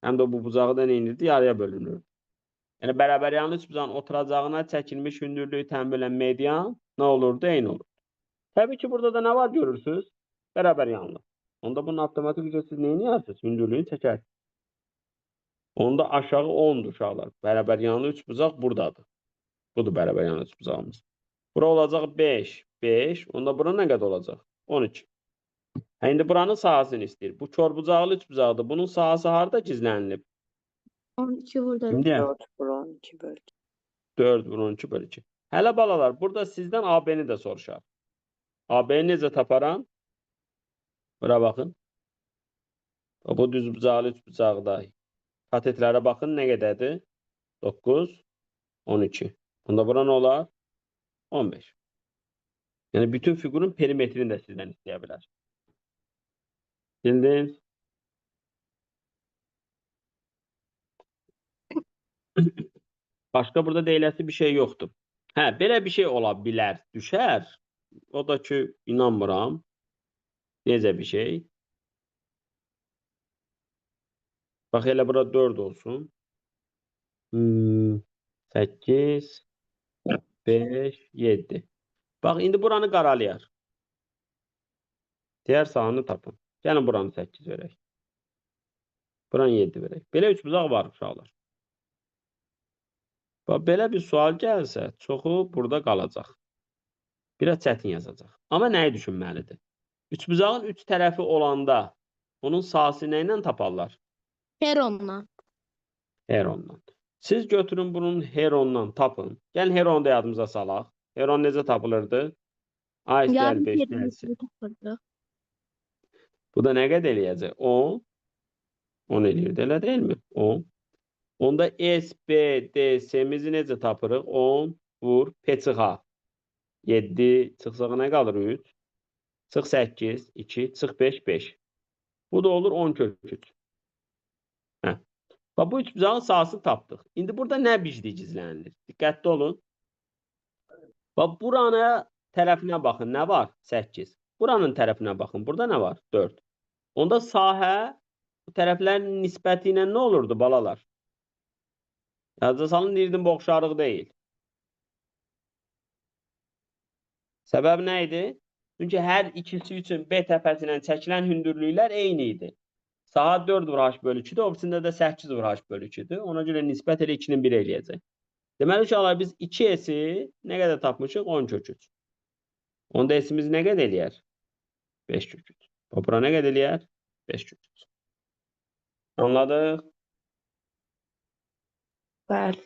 Həm də bu bucağı da nə edirdi? Yarıya bölünür. Yəni bərabər yanlı üçbucağın oturacağına çəkilmiş hündürlüyü tən bölən median nə olurdu? Eyni olur. Təbii ki, burada da nə var görürsünüz? Bərabər yanlı. Onda bunun avtomatik üzrə siz nə edirsiniz? Hündürlüyünü çəkərsiniz. Onda aşağı 10'dur uşaqlar. Bərabər yanlı üçbucaq buradadır. Budur bərabər yanlı üçbucağımız. Bura olacaq 5. 5. Onda bura nə qədər olacaq? 12. İndi buranın sahəsini istəyir. Bu körbucaqlı üçbucaqdır. Bunun sahəsi harda gizlənilib? 12 burada. Kim deyər? 4 vur 12 bölü. 4 vur 12 bölü 2. Hələ balalar, burada sizdən AB-ni də soruşar. AB-ni necə taparam? Bura baxın. Bu düzbucaqlı üçbucaqda. Katetlərə baxın, nə qədərdir? 9, 12. Bunda bura nə olar? 15. Yəni, bütün figurun perimetrini də sizdən istəyə bilər. Bildiniz? Başqa burada deyiləsi bir şey yoxdur. Hə, belə bir şey ola bilər, düşər. O da ki, inanmıram. Necə bir şey? Bax, elə bura 4 olsun. 8, 5, 7. Bax, indi buranı qaralayar. Diğer sahını tapın. Gəlin buranı 8 verək. Buranı 7 verək. Belə üçbucaq var uşaqlar. Bax, belə bir sual gəlsə, çoxu burada qalacaq. Biraz çətin yazacaq. Amma nəyi düşünməlidir? Üçbucağın üç tərəfi olanda onun sahəsi nə ilə taparlar? Heronla. Herondan. Siz götürün bunun herondan tapın. Gəlin heronu da yadımıza salaq. Heron necə tapılırdı? A istəyər 5 gəlsin. Bu da nə qədər eləyəcək? 10. 10 eləyirdi, elə deyilmi? 10. Onda S, B, D, S'mizi necə tapırıq? 10 vur P çıxa. 7 çıxsağı nə qalır? 3. Çıx 8, 2, çıx 5, 5. Bu da olur 10 kök 3. Hə. Bax, bu üçbucağın sahəsini tapdıq. İndi burada nə bicdi gizlənilir? Diqqətli olun. Bax, buranın tərəfinə baxın. Nə var? 8. Buranın tərəfinə baxın. Burada nə var? 4. Onda sahə bu tərəflərin nisbəti ilə nə olurdu balalar? Yazda salın deyirdim, bu oxşarlıq deyil. Səbəb nə idi? Çünki hər ikisi üçün B təpəsi ilə çəkilən hündürlüklər eyni idi. Sahə 4 vur H bölü 2-dir, ofisində də 8 vur H bölü 2-dir. Ona görə nisbət elə 2-nin 1 eləyəcək. Deməli, uşaqlar, biz 2S'i nə qədər tapmışıq? 10 kök 3. Onda S'imiz nə qədər eləyər? 5 kök 3. Bura nə qədər eləyər? 5 kök 3. Anladıq? Bəli.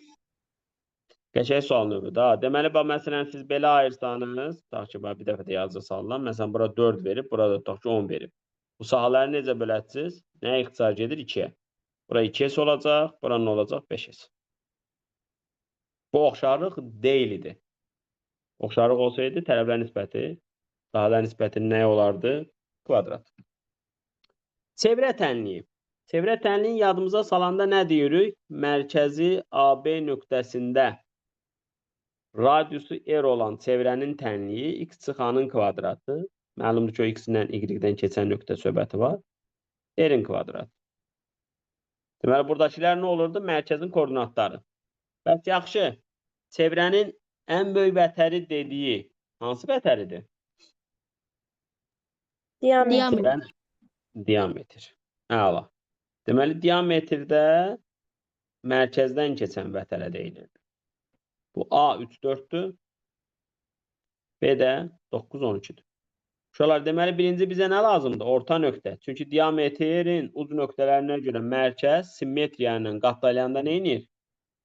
Qəşəng sual növü da. Deməli, məsələn, siz belə ayırsanız, tutaq ki, bir dəfə də yazı sallam. Məsələn, bura 4 verib, burada tutaq ki, 10 verib. Bu sahələri necə böləcəksiniz? Nəyə ixtisar edir? 2-yə. Bura 2S olacaq, bura nə olacaq? 5S. Bu oxşarlıq deyil idi. Oxşarlıq olsaydı, tərəflər nisbəti, sahələr nisbətinin nə olardı? Kvadrat. Çevrə tənliyi. çevrə tənliyin yadımıza salanda nə deyirik? Mərkəzi AB nöqtəsində radiusu R olan çevrənin tənliyi x çıx a-nın kvadratı. Məlumdur ki, o x-dən y-dən keçən nöqtə söhbəti var. R-in kvadratı. Deməli, buradakilər nə olurdu? Mərkəzin koordinatları. Bəs yaxşı, çevrənin ən böyük vətəri dediyi hansı vətəridir? Diametr. Diametr. Çevrənin diametr. Əla. Deməli, diametrdə mərkəzdən keçən vətərə deyilir. Bu A 3, 4'tür. B də 9, 12'dir. Uşaqlar, deməli, birinci bizə nə lazımdır? Orta nöqtə. Çünki diametrin uc nöqtələrinə görə mərkəz simmetriya ilə qatlayanda nə edir?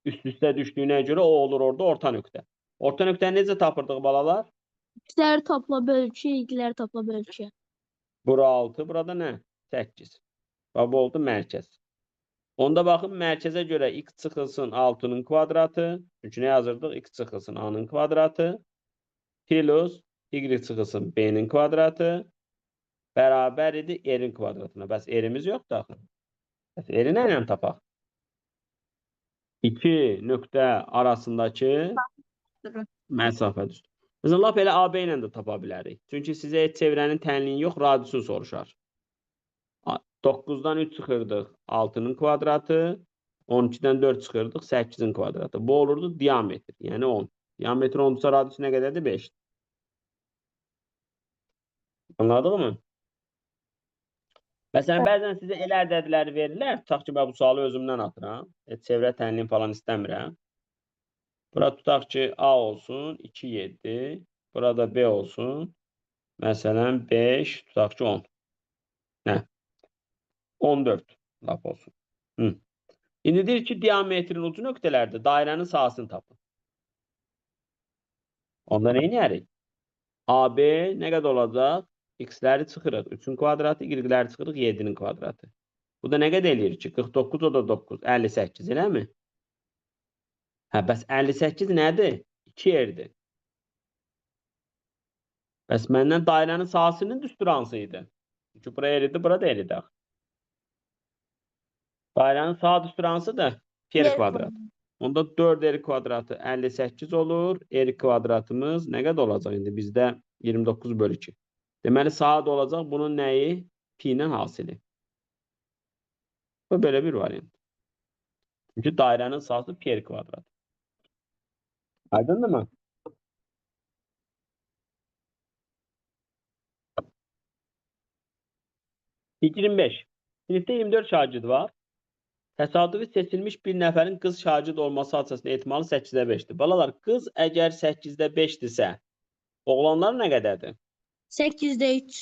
Üst-üstə düşdüyünə görə o olur orada orta nöqtə. Orta nöqtəni necə tapırdıq balalar? X'ləri topla bölçü, y'ləri topla bölçü. Bura 6, burada nə? 8. Və bu oldu mərkəz. Onda baxın, mərkəzə görə x çıxılsın 6'nın kvadratı. Çünki nə yazırdıq? X çıxılsın a'-nın kvadratı. Plus y çıxılsın b'-nin kvadratı. Bərabər idi r-in kvadratına. Bəs r-imiz yoxdur axı. Bəs r-i nə ilə tapaq? İki nöqtə arasındakı məsafədir. Biz lap elə AB ilə də tapa bilərik. Çünki sizə heç çevrənin tənliyi yox, radiusunu soruşar. 9'dan 3 çıxırdıq 6'nın kvadratı. 12'dən 4 çıxırdıq 8'in kvadratı. Bu olurdu diametr, yəni 10. Diametr 10'dursa radiusu nə qədərdir? 5. Anladıq mı? Məsələn, bəzən sizə elə ədədləri verirlər. Tutaq ki, mən bu sualı özümdən atıram. Çevrə tənliyi falan istəmirəm. Bura tutaq ki, A olsun, 2, 7. Burada B olsun. Məsələn, 5, tutaq ki, 10. Nə? 14 laf olsun. Hı. İndi deyir ki, diametrin ucu nöqtələrdə dairənin sahəsini tapın. Onda nə edərik? AB nə qədər olacaq? X-ləri çıxırıq. 3'ün kvadratı, Y-ləri çıxırıq 7'nin kvadratı. Bu da nə qədər eləyir ki? 49, o da 9. 58, elə mi? Hə, bəs 58 nədir? 2 yerdir. Bəs məndən dairənin sahəsinin düstur hansı idi? Çünki bura eridi, bura da eridi. Dairənin sağ düstur hansıdır? Pi kvadrat. Onda 4 r kvadratı 58 olur. R kvadratımız nə qədər olacaq indi? Bizdə 29 bölü 2. Deməli, saat olacaq bunun nəyi? Pi-nin hasili. Bu belə bir variant. Çünki dairənin sahəsi pi r kvadrat. Aydındır mı? İlk 25. Sinifdə 24 şagird var. Təsadüfi seçilmiş bir nəfərin qız şagird olması açısından ehtimalı 8'də 5'dir. Balalar, qız əgər 8'də 5'dirsə, oğlanlar nə qədərdir? 8'də 3.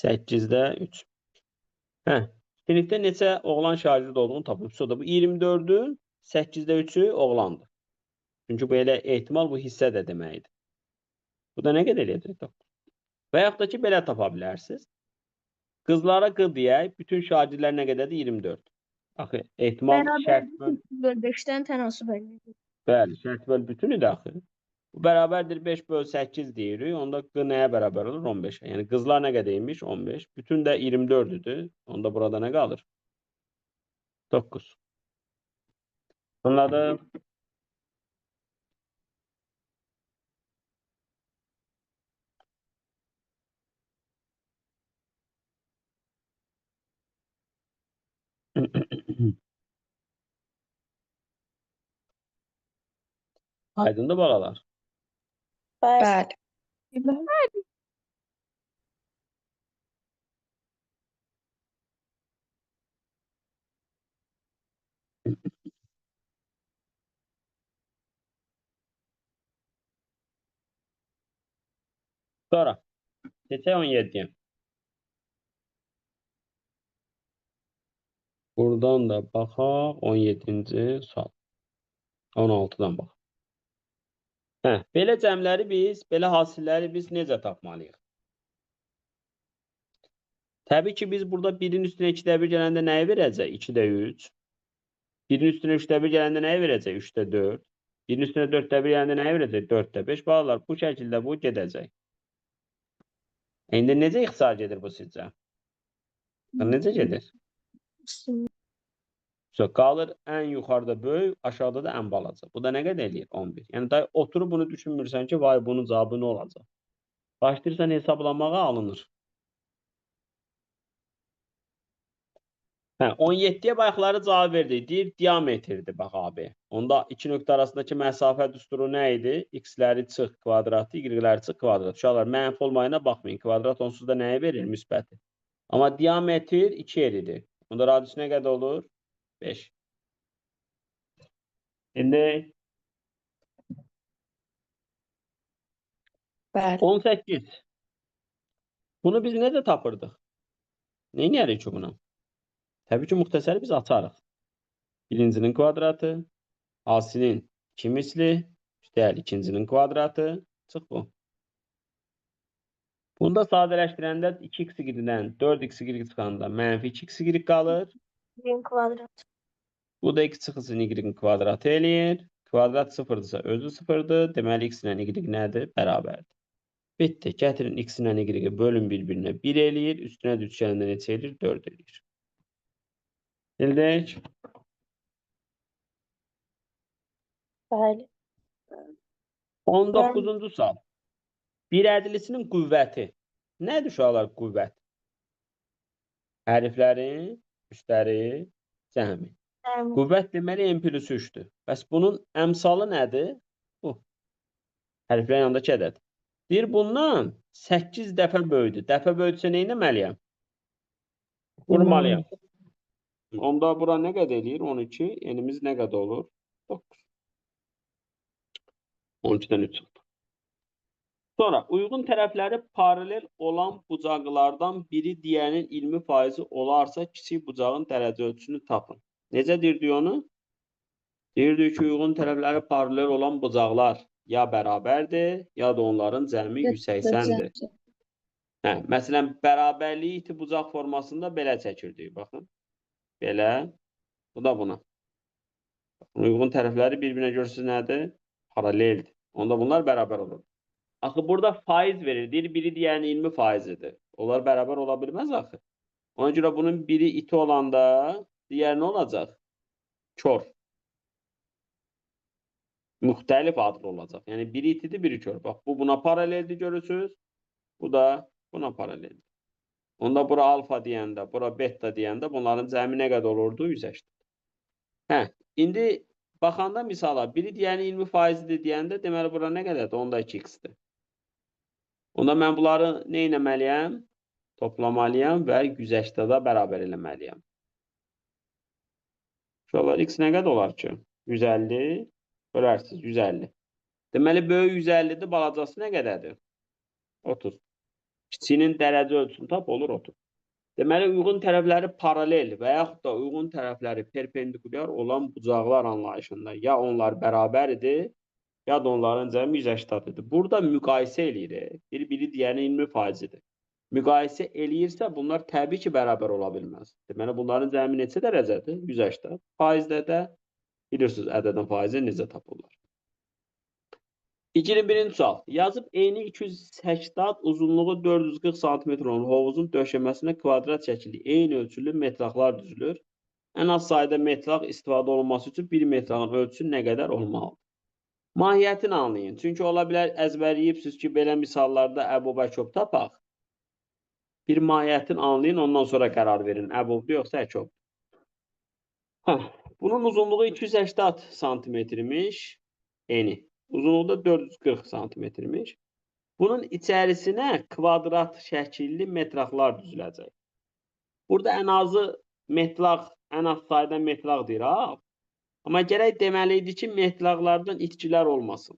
8'də 3. Hə, sinifdə neçə oğlan şagird olduğunu tapın. Bu 24'ün 8'də 3'ü oğlandır. Çünki bu elə ehtimal bu hissə də deməkdir. Bu da nə qədər eləyəcək? Və yaxud da ki, belə tapa bilərsiniz. Qızlara qız deyək, bütün şagirdlər nə qədərdir? 24. Axı, ehtimal şərt böl. 5'dən tənasüb edilir. Bəli, şərt böl bütünü də axı. Bu bərabərdir 5 böl 8 deyirik. Onda q nəyə bərabər olur? 15'ə. Yəni qızlar nə qədərmiş? 15. Bütün də 24 idi. Onda burada nə qalır? 9. Anladım. Aydındır balalar. Bəli. Bəli. Sonra keçək 17'ye. Buradan da baxaq 17-ci sual. 16'dan bax. Hə, belə cəmləri biz, belə hasilləri biz necə tapmalıyıq? Təbii ki, biz burada 1'in üstünə 2'də 1 gələndə nəyi verəcək? 2'də 3. 1'in üstünə 3'də 1 gələndə nəyi verəcək? 3'də 4. 1'in üstünə 4'də 1 gələndə nəyi verəcək? 4'də 5. Balalar, bu şəkildə bu gedəcək. İndi necə ixtisar gedir bu sizcə? Necə gedir? Qalır ən yuxarıda böyük, aşağıda da ən balaca. Bu da nə qədər eləyir? 11. Yəni da oturub bunu düşünmürsən ki, vay bunun cavabı nə olacaq? Başlayırsan hesablamağa alınır. Hə, 17-yə bayaqları cavab verdik. Deyir, diametrdir bax abi. Onda iki nöqtə arasındakı məsafə düsturu nə idi? X-ləri çıx kvadratı, Y-ləri çıx kvadrat. Uşaqlar, mənfi olmayına baxmayın. Kvadrat onsuz da nəyə verir? Müsbəti. Amma diametr 2 elidir. Onda radius nə qədər olur? 5. İndi Bəli. 18. Bunu biz necə tapırdıq? Nə edərik ki buna? Təbii ki, müxtəsəri biz açarıq. Birincinin kvadratı, asinin 2 misli, üstəlik ikincinin kvadratı, çıx bu. Bunda sadələşdirəndə 2x-dən 4x çıxanda mənfi 2x qalır. Birin kvadrat. Bu da 2 çıxılsın y-in kvadratı eləyir. Kvadrat sıfırdırsa özü sıfırdır. Deməli, x ilə y nədir? Bərabərdir. Bitti. Gətirin x ilə y bölün bir-birinə 1 eləyir. Üstünə düşəndə neçə eləyir? 4 eləyir. Bildik. Bəli. 19-cu sual. Bir ədlisinin qüvvəti. Nədir uşaqlar qüvvət? Hərflərin üstləri cəmi. Təmin. Qüvvət deməli n plus 3-dür. Bəs bunun əmsalı nədir? Bu. Hərflərin yanındakı ədəd. Deyir, bundan 8 dəfə böyüdür. Dəfə böyüdürsə nə etməliyəm? Vurmalıyam. Onda bura nə qədər eləyir? 12. Enimiz nə qədər olur? 9. 12-dən 3 çıxdı. Sonra, uyğun tərəfləri paralel olan bucaqlardan biri digərinin 20% olarsa, kiçik bucağın dərəcə ölçüsünü tapın. Necə deyirdik onu? Deyirdik ki, uyğun tərəfləri paralel olan bucaqlar ya bərabərdir, ya da onların cəmi 180-dir. Hə, məsələn, bərabərliyi iti bucaq formasında belə çəkirdik. Baxın. Belə. Bu da buna. Uyğun tərəfləri bir-birinə görsünüz nədir? Paraleldir. Onda bunlar bərabər olur. Axı, burada faiz verir. Deyir, biri digərinin 20%-dir. Onlar bərabər ola bilməz axı. Ona görə bunun biri iti olanda, digər nə olacaq? Kör. Müxtəlif adlı olacaq. Yəni, biri itidir, biri kör. Bax, bu buna paraleldir, görürsünüz. Bu da buna paraleldir. Onda bura alfa deyəndə, bura beta deyəndə bunların cəmi nə qədər olurdu? 180. Hə, indi baxanda misala, biri digərinin 20%-dir deyəndə, deməli, bura nə qədərdir? Onda 2x-dir. Onda mən bunları nə etməliyəm? Toplamalıyam və 180-də bərabər eləməliyəm. Şuralar x nə qədər olar ki? 150 bölərsiniz, 150. Deməli, böyük 150-dir, balacası nə qədərdir? 30. Kiçinin dərəcə ölçüsünü tap, olur 30. Deməli, uyğun tərəfləri paralel və yaxud da uyğun tərəfləri perpendikulyar olan bucaqlar anlayışında ya onlar bərabər idi, ya da onların cəmi 180-dir. Burada müqayisə eləyirik. Biri digərinin 20%-dir. Müqayisə eləyirsə, bunlar təbii ki, bərabər ola bilməz. Deməli, bunların cəmi neçə dərəcədir? 180. Faizdə də bilirsiniz, ədədin faizi necə tapırlar. 21-ci sual. Yazıb eni 280, uzunluğu 440 cm olan hovuzun döşəməsinə kvadrat şəkilli eyni ölçülü metraqlar düzülür. Ən az sayda metraq istifadə olunması üçün 1 metraqın ölçüsü nə qədər olmalıdır? Mahiyyətini anlayın. Çünki ola bilər əzbərləyibsiniz ki, belə misallarda əbuba köp tapaq. Bir mahiyyətini anlayın, ondan sonra qərar verin. Əbubdur yoxsa əköb. Bunun uzunluğu 280 santimetrmiş. Eni. Uzunluğu da 440 santimetrmiş. Bunun içərisinə kvadrat şəkilli metraqlar düzüləcək. Burada ən azı metraq, ən az sayda metraq deyir. Amma gərək deməli idi ki, metraqlardan itkilər olmasın.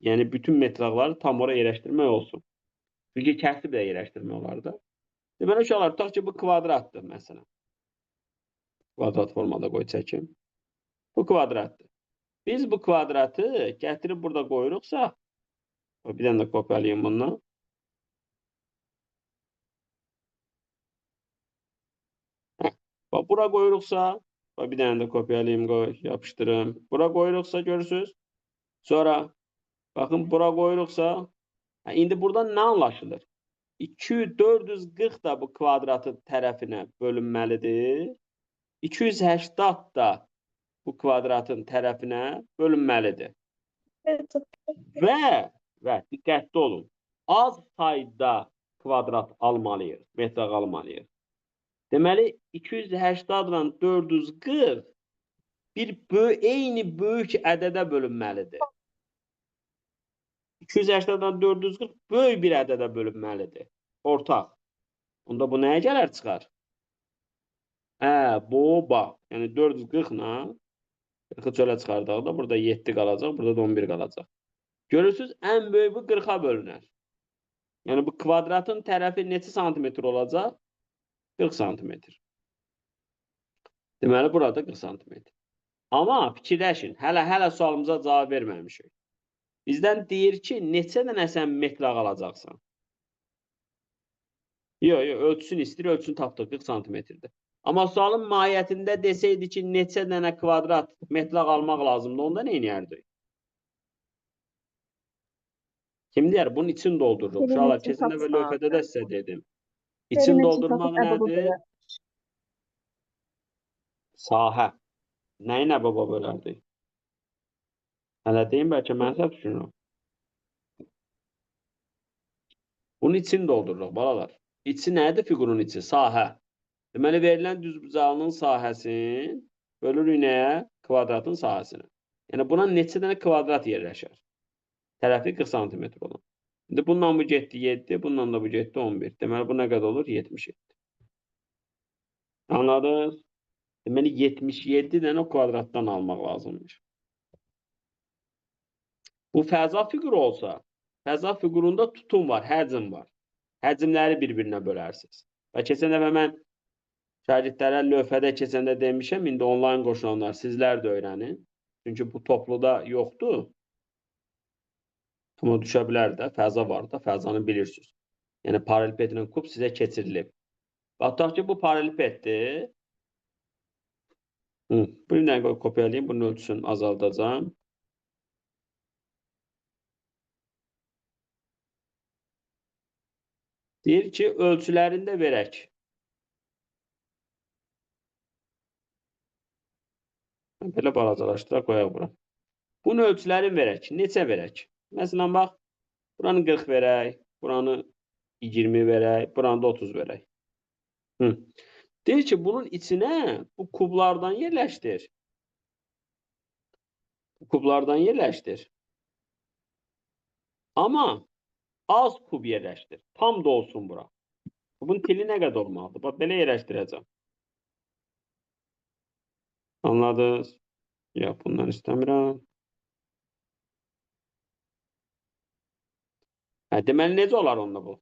Yəni, bütün metraqları tam oraya yerləşdirmək olsun. Çünki kəsib də yerləşdirmək olar da. Deməli, uşaqlar, tutaq ki, bu kvadratdır, məsələn. Kvadrat formada qoy çəkim. Bu kvadratdır. Biz bu kvadratı gətirib burada qoyuruqsa, bir dənə də kopyalayayım bundan. Bura qoyuruqsa, bir dənə də kopyalayayım, yapışdırım. Bura qoyuruqsa, görürsünüz. Sonra, baxın, bura qoyuruqsa, indi buradan nə anlaşılır? 440 da bu kvadratın tərəfinə bölünməlidir. 280 da bu kvadratın tərəfinə bölünməlidir. Evet. Və diqqətli olun. Az sayda kvadrat almalıyıq, metraq almalıyıq. Deməli 280 ilə 440 eyni böyük ədədə bölünməlidir. 280 ilə 440 böyük bir ədədə bölünməlidir. Ortaq. Onda bu nəyə gələr çıxar? Bu bax. Yəni 440 ilə 40-ı çölə çıxardaq da burada 7 qalacaq, burada da 11 qalacaq. Görürsünüz, ən böyük bu 40-a bölünər. Yəni bu kvadratın tərəfi neçə santimetr olacaq? 40 santimetr. Deməli, burada 40 santimetr. Amma fikirləşin, hələ sualımıza cavab verməmişik. Bizdən deyir ki, neçə dənə sən metraq alacaqsan? Yox, ölçüsünü istəyir, ölçüsünü tapdıq, 40 santimetrdir. Amma sualın mahiyyətində desəydi ki, neçə dənə kvadrat metraq almaq lazımdır, onda nə edərdik? Kim deyər? Bunun için doldururuq. Uşaqlar, keçən dəfə lövhədə də sizə dedim. İçin doldurmaq nədir? Sahə. Nəyi nə baba bölərdik? Hələ deyim, bəlkə mən səhv düşünürəm. Bunun için doldururuq, balalar. İçi nədir fiqurun içi? Sahə. Deməli, verilən düzbucağının sahəsini bölürük nəyə? Kvadratın sahəsini. Yəni, buna neçə dənə kvadrat yerləşər? Tərəfi 40 santimetr olan. İndi bundan bu getdi 7, bundan da bu getdi 11. Deməli, bu nə qədər olur? 77. Anladınız? Deməli, 77 dənə kvadratdan almaq lazımdır. Bu fəza fiquru olsa, fəza fiqurunda tutum var, həcm var. Həcmləri bir-birinə bölərsiniz. Və keçən dəfə mən şagirdlərə lövhədə keçəndə demişəm, indi onlayn qoşulanlar sizlər də öyrənin. Çünki bu topluda yoxdur. Amma düşə bilər də, fəza var da, fəzanı bilirsiniz. Yəni, paralelipedlə kub sizə keçirilib. Baxdaq ki, bu paralelipeddir. Bir dənə kopyalayayım, bunun ölçüsünü azaldacağım. Deyir ki, ölçülərini də verək. Belə balacalaşdıraq, qoyaq bura. Bunun ölçülərini verək. Neçə verək? Məsələn, bax, buranı 40 verək, buranı 20 verək, buranı da 30 verək. Deyir ki, bunun içinə bu kublardan yerləşdir. Bu kublardan yerləşdir. Amma az kub yerləşdir. Tam da olsun bura. Kubun tili nə qədər olmalıdır? Bax, belə yerləşdirəcəm. Anladınız? Yox, bundan istəmirəm. Deməli, necə olar onda bu?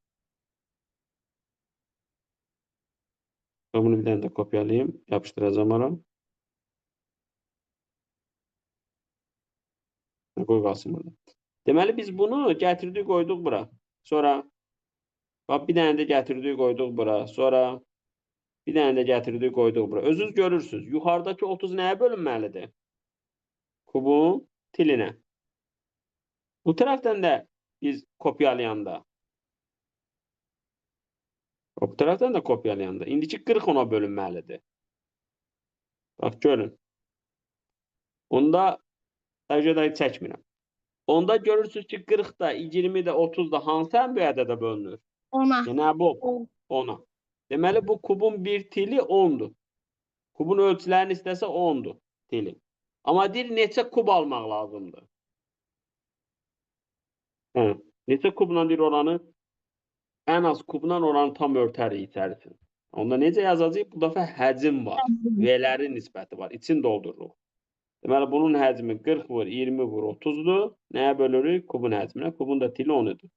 Bunu bir dənə də kopyalayayım, yapışdıracağım ara. Qoy qalsın burada. Deməli, biz bunu gətirdik, qoyduq bura. Sonra, bax, bir dənə də gətirdik, qoyduq bura. Sonra, bir dənə də gətirdik, qoyduq bura. Özünüz görürsünüz. Yuxarıdakı 30 nəyə bölünməlidir? Kubun tilinə. Bu tərəfdən də biz kopyalayanda. Bu tərəfdən də kopyalayanda. İndiki 40 ona bölünməlidir. Bax, görün. Onda təvcüdə çəkmirəm. Onda görürsünüz ki, 40 da, 20 də, 30 da hansı ən böyük ədədə bölünür? 10-a. Yəni, bu 10-a. Deməli, bu kubun bir tili 10'dur. Kubun ölçülərini istəsə 10'dur tili. Amma deyir, neçə kub almaq lazımdır? Neçə kubla deyir oranı? Ən az kubla oranı tam örtərik içərisini. Onda necə yazacaq? Bu dəfə həcm var. V'lərin nisbəti var. İçin doldururuq. Deməli, bunun həcmi 40 vur, 20 vur, 30'dur. Nəyə bölürük? Kubun həcminə. Kubun da tili 10'udur.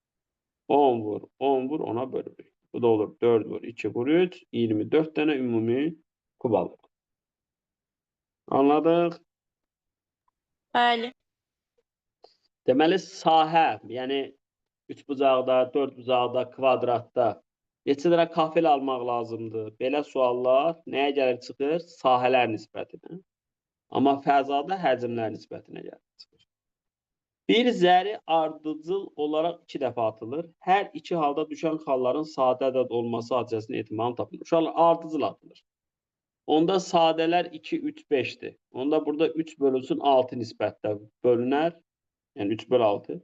10 vur, 10 vur, 10'a bölürük. Bu da olur 4 vur, 2 vur, 3, 24 dənə ümumi kub alır. Anladıq? Bəli. Deməli, sahə, yəni 3 bucaqda, 4 bucaqda, kvadratda neçə dənə kafel almaq lazımdır? Belə suallar nəyə gəlir çıxır? Sahələr nisbətinə. Amma fəzada həcmlər nisbətinə gəlir çıxır. Bir zəri ardıcıl olaraq 2 dəfə atılır. Hər iki halda düşən xalların sadə ədəd olması hadisəsinin ehtimalını tapın. Uşaqlar ardıcıl atılır. Onda sadələr 2, 3, 5'dir. Onda burada 3 bölünsün 6 nisbətdə bölünər. Yəni 3 bölü 6.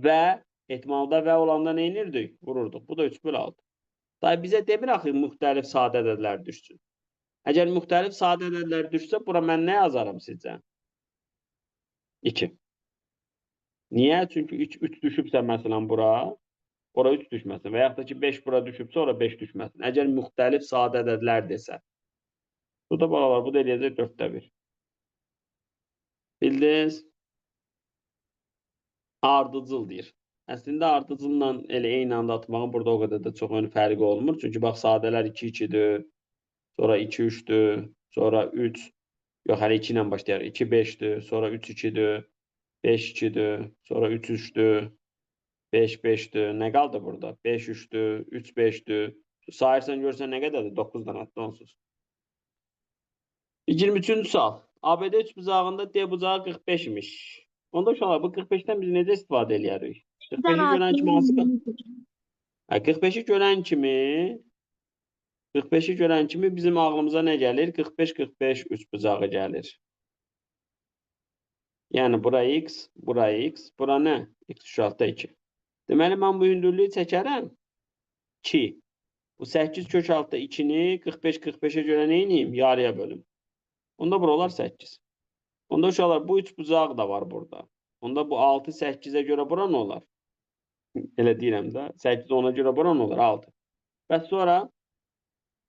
Və ehtimalda və olanda nə edirdik? Vururduq. Bu da 3 bölü 6. Day bizə demir axı müxtəlif sadə ədədlər düşsün. Əgər müxtəlif sadə ədədlər düşsə, bura mən nə yazaram sizcə? 2. Niyə? Çünki 3 düşübsə məsələn bura 3 düşməsin. Və yaxud da ki 5 bura düşübsə, ora 5 düşməsin. Əgər müxtəlif sadə ədədlər desə. Bu da balalar, bu da eləyəcək 4'də 1. Bildiniz? Ardıcıl deyir. Əslində ardıcılla elə eyni anda atmağın burada o qədər də çox fərqi olmur. Çünki bax sadələr 2, 2'dir. Sonra 2, 3'dür. Sonra 3. Yox, hələ 2 ilə başlayaq. 2, 5'dir. Sonra 3, 2'dir. 5, 2'dir. Sonra 3, 3'dür. 5, 5'dir. Nə qaldı burada? 5, 3'dür. 3, 5'dir. Sayırsan görsən nə qədərdir? 9 dənədir onsuz. 23-cü sual. ABD 3 buzağında D bucağı 45 imiş. Onda uşaqlar bu 45'dən biz necə istifadə edirik? 45'i görən kimi hansı? 45'i görən kimi 45'i görən kimi bizim ağlımıza nə gəlir? 45, 45, 3 bucağı gəlir. Yəni bura x, bura x, bura nə? X uşaqda 2. Deməli, mən bu hündürlüyü çəkərəm. 2. Bu 8 kök altda 2'ni 45, 45'e görə neyiniyim? Yarıya bölüm. Onda buralar 8. Onda uşaqlar bu 3 bucaq da var burada. Onda bu 6, 8'e görə bura nə olar? Elə deyirəm də. 8 ona görə bura nə olar? 6. Və sonra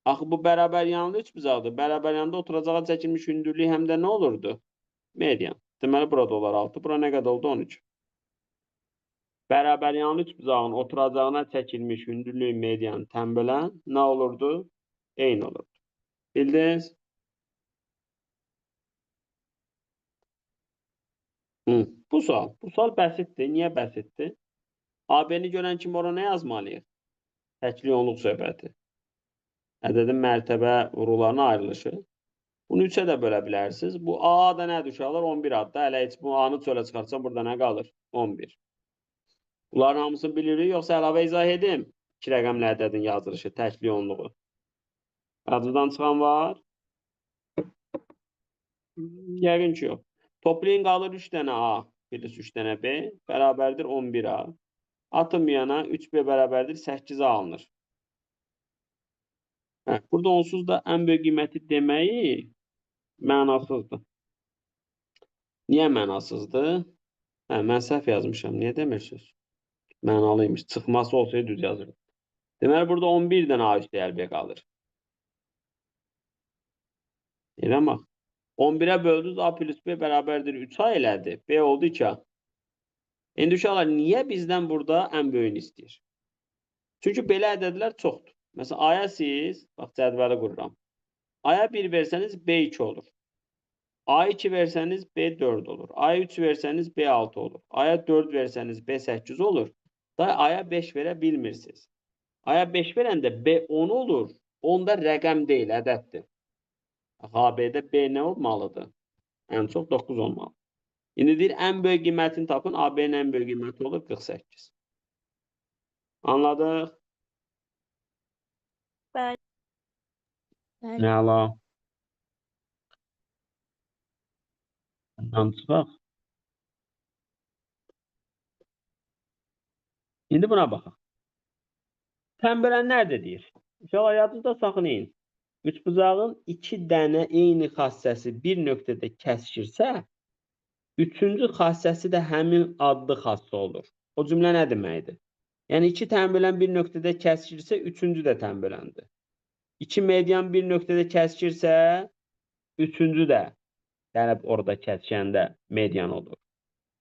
axı bu bərabər yanlı 3 bucaqdır. Bərabər yanında oturacağa çəkilmiş hündürlük həm də nə olurdu? Median. Deməli burada olar 6. Bura nə qədər oldu? 13. Bərabər yanlı 3 bucağın oturacağına çəkilmiş hündürlük median tənbələn nə olurdu? Eyni olurdu. Bildiniz? Bu sual bəsitdir. Niyə bəsitdir? AB-ni görən kimi ora nə yazmalıyıq? Təkli onluq söhbəti. Ədədin mərtəbə vurularına ayrılışı. Bunu 3'e də bölə bilərsiniz. Bu A da nədir uşaqlar? 11 adda. Hələ heç bu A-nı çölə çıxarsa burada nə qalır? 11. Bunların hamısını bilirik, yoxsa əlavə izah edim? 2 rəqəmli ədədin yazılışı, təkli onluğu. Yadınızdan çıxan var? Yəqin ki yox. Toplayın qalır 3 dənə A, birisi 3 dənə B, bərabərdir 11A. Atın bir yana 3B bərabərdir 8A alınır. Burada onsuz da ən böyük qiyməti deməyi mənasızdır. Niyə mənasızdır? Mən səhv yazmışam. Niyə demirsiniz? Mənalıymış. Çıxması olsaydı düz yazırdım. Deməli, burada 11 dənə A üstə B qalır. Elə bax. 11'e böldünüz A plus B bərabərdir 3A elədi. B oldu 2A. İndi uşaqlar, niyə bizdən burada ən böyüyünü istəyir? Çünki belə ədədlər çoxdur. Məsələn, A-ya siz, bax, cədvəli qururam. A-ya 1 versəniz B 2 olur. A-ya 2 versəniz B 4 olur. A-ya 3 versəniz B 6 olur. A-ya 4 versəniz B 8 olur. Da A-ya 5 verə bilmirsiniz. A-ya 5 verəndə B 10 olur. Onda rəqəm deyil, ədəddir. AB-də B nə olmalıdır? Ən çox 9 olmalı. İndi deyir, ən böyük qiymətini tapın. AB-nin ən böyük qiyməti olur 48. Anladıq? Bəli. Nə ala? Bundan çıxaq. İndi buna baxaq. Tənbələnlər də deyir. İnşallah yadınızda saxlayın. Üçbucağın 2 dənə eyni xassəsi bir nöqtədə kəsişirsə, üçüncü xassəsi də həmin adlı xassə olur. O cümlə nə deməkdir? Yəni 2 tənbələn bir nöqtədə kəsişirsə, üçüncü də tənbələndir. 2 median bir nöqtədə kəsişirsə, üçüncü də gəlib orada kəsişəndə median olur.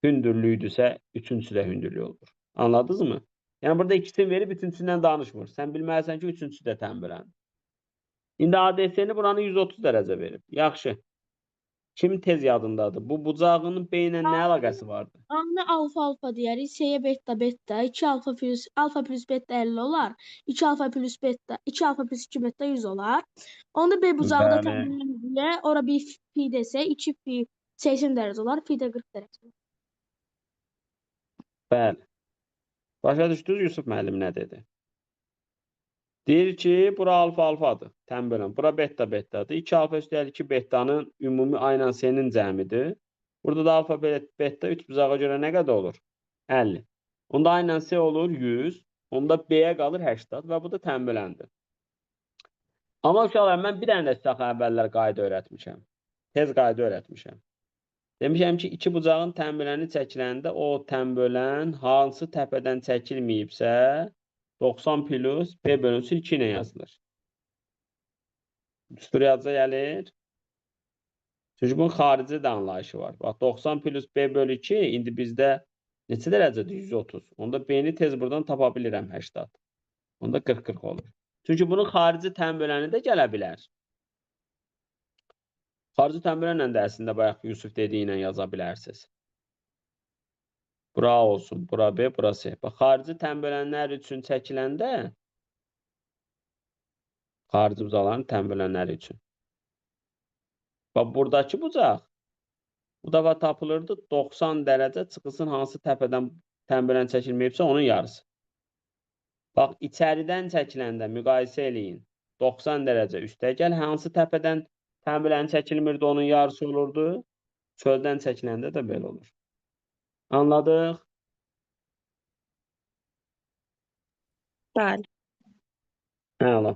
Hündürlüyüdürsə, üçüncüsü də hündürlük olur. Anladınız mı? Yəni burada ikisini verib üçüncüsündən danışmır. Sən bilməlisən ki, üçüncüsü də tənbələndir. İndi ADS-ni buranı 130 dərəcə verib. Yaxşı. Kim tez yadındadır? Bu bucağının B ilə nə əlaqəsi vardı? A-nı alfa deyərik, C-yə beta. 2 alfa plus beta 50 olar. 2 alfa plus 2 beta 100 olar. Onda B bucağı da Bəli. təmizlənirlə, ora bir fi desə, 2 fi 80 dərəcə olar, fi də 40 dərəcə olar. Bəli. Başa düşdünüz Yusuf müəllim nə dedi? Deyir ki, bura alfa alfadır. Tənbələn. Bura beta betadır. 2 alfa üstəlik 2 betanın ümumi A ilə C-nin cəmidir. Burada da alfa beta 3 bucağa görə nə qədər olur? 50. Onda A ilə C olur 100. Onda B-yə qalır 80 və bu da tənbələndir. Amma uşaqlar, mən bir dənə də sizə əvvəllər qayda öyrətmişəm. Tez qayda öyrətmişəm. Demişəm ki, iki bucağın tənböləni çəkiləndə o tənbölən hansı təpədən çəkilməyibsə 90 plus B bölünsün 2 ilə yazılır. Düstur yazıca gəlir. Çünki bunun xarici də anlayışı var. Bax, 90 plus B bölü 2 indi bizdə neçə dərəcədir? 130. Onda B-ni tez buradan tapa bilirəm 80. Onda 40-40 olur. Çünki bunun xarici tənböləni də gələ bilər. Xarici tənbölənlə də əslində bayaq Yusuf dediyi ilə yaza bilərsiniz. Bura A olsun, bura B, bura C. Bax, xarici tənbölənlər üçün çəkiləndə xarici bucaqların tənbölənləri üçün. Bax, buradakı bucaq bu da tapılırdı 90 dərəcə çıxısın hansı təpədən tənbölən çəkilməyibsə onun yarısı. Bax, içəridən çəkiləndə müqayisə eləyin. 90 dərəcə üstə gəl, hansı təpədən tənbölən çəkilmirdi, onun yarısı olurdu. Çöldən çəkiləndə də belə olur. Anladıq? Bəli. Əla.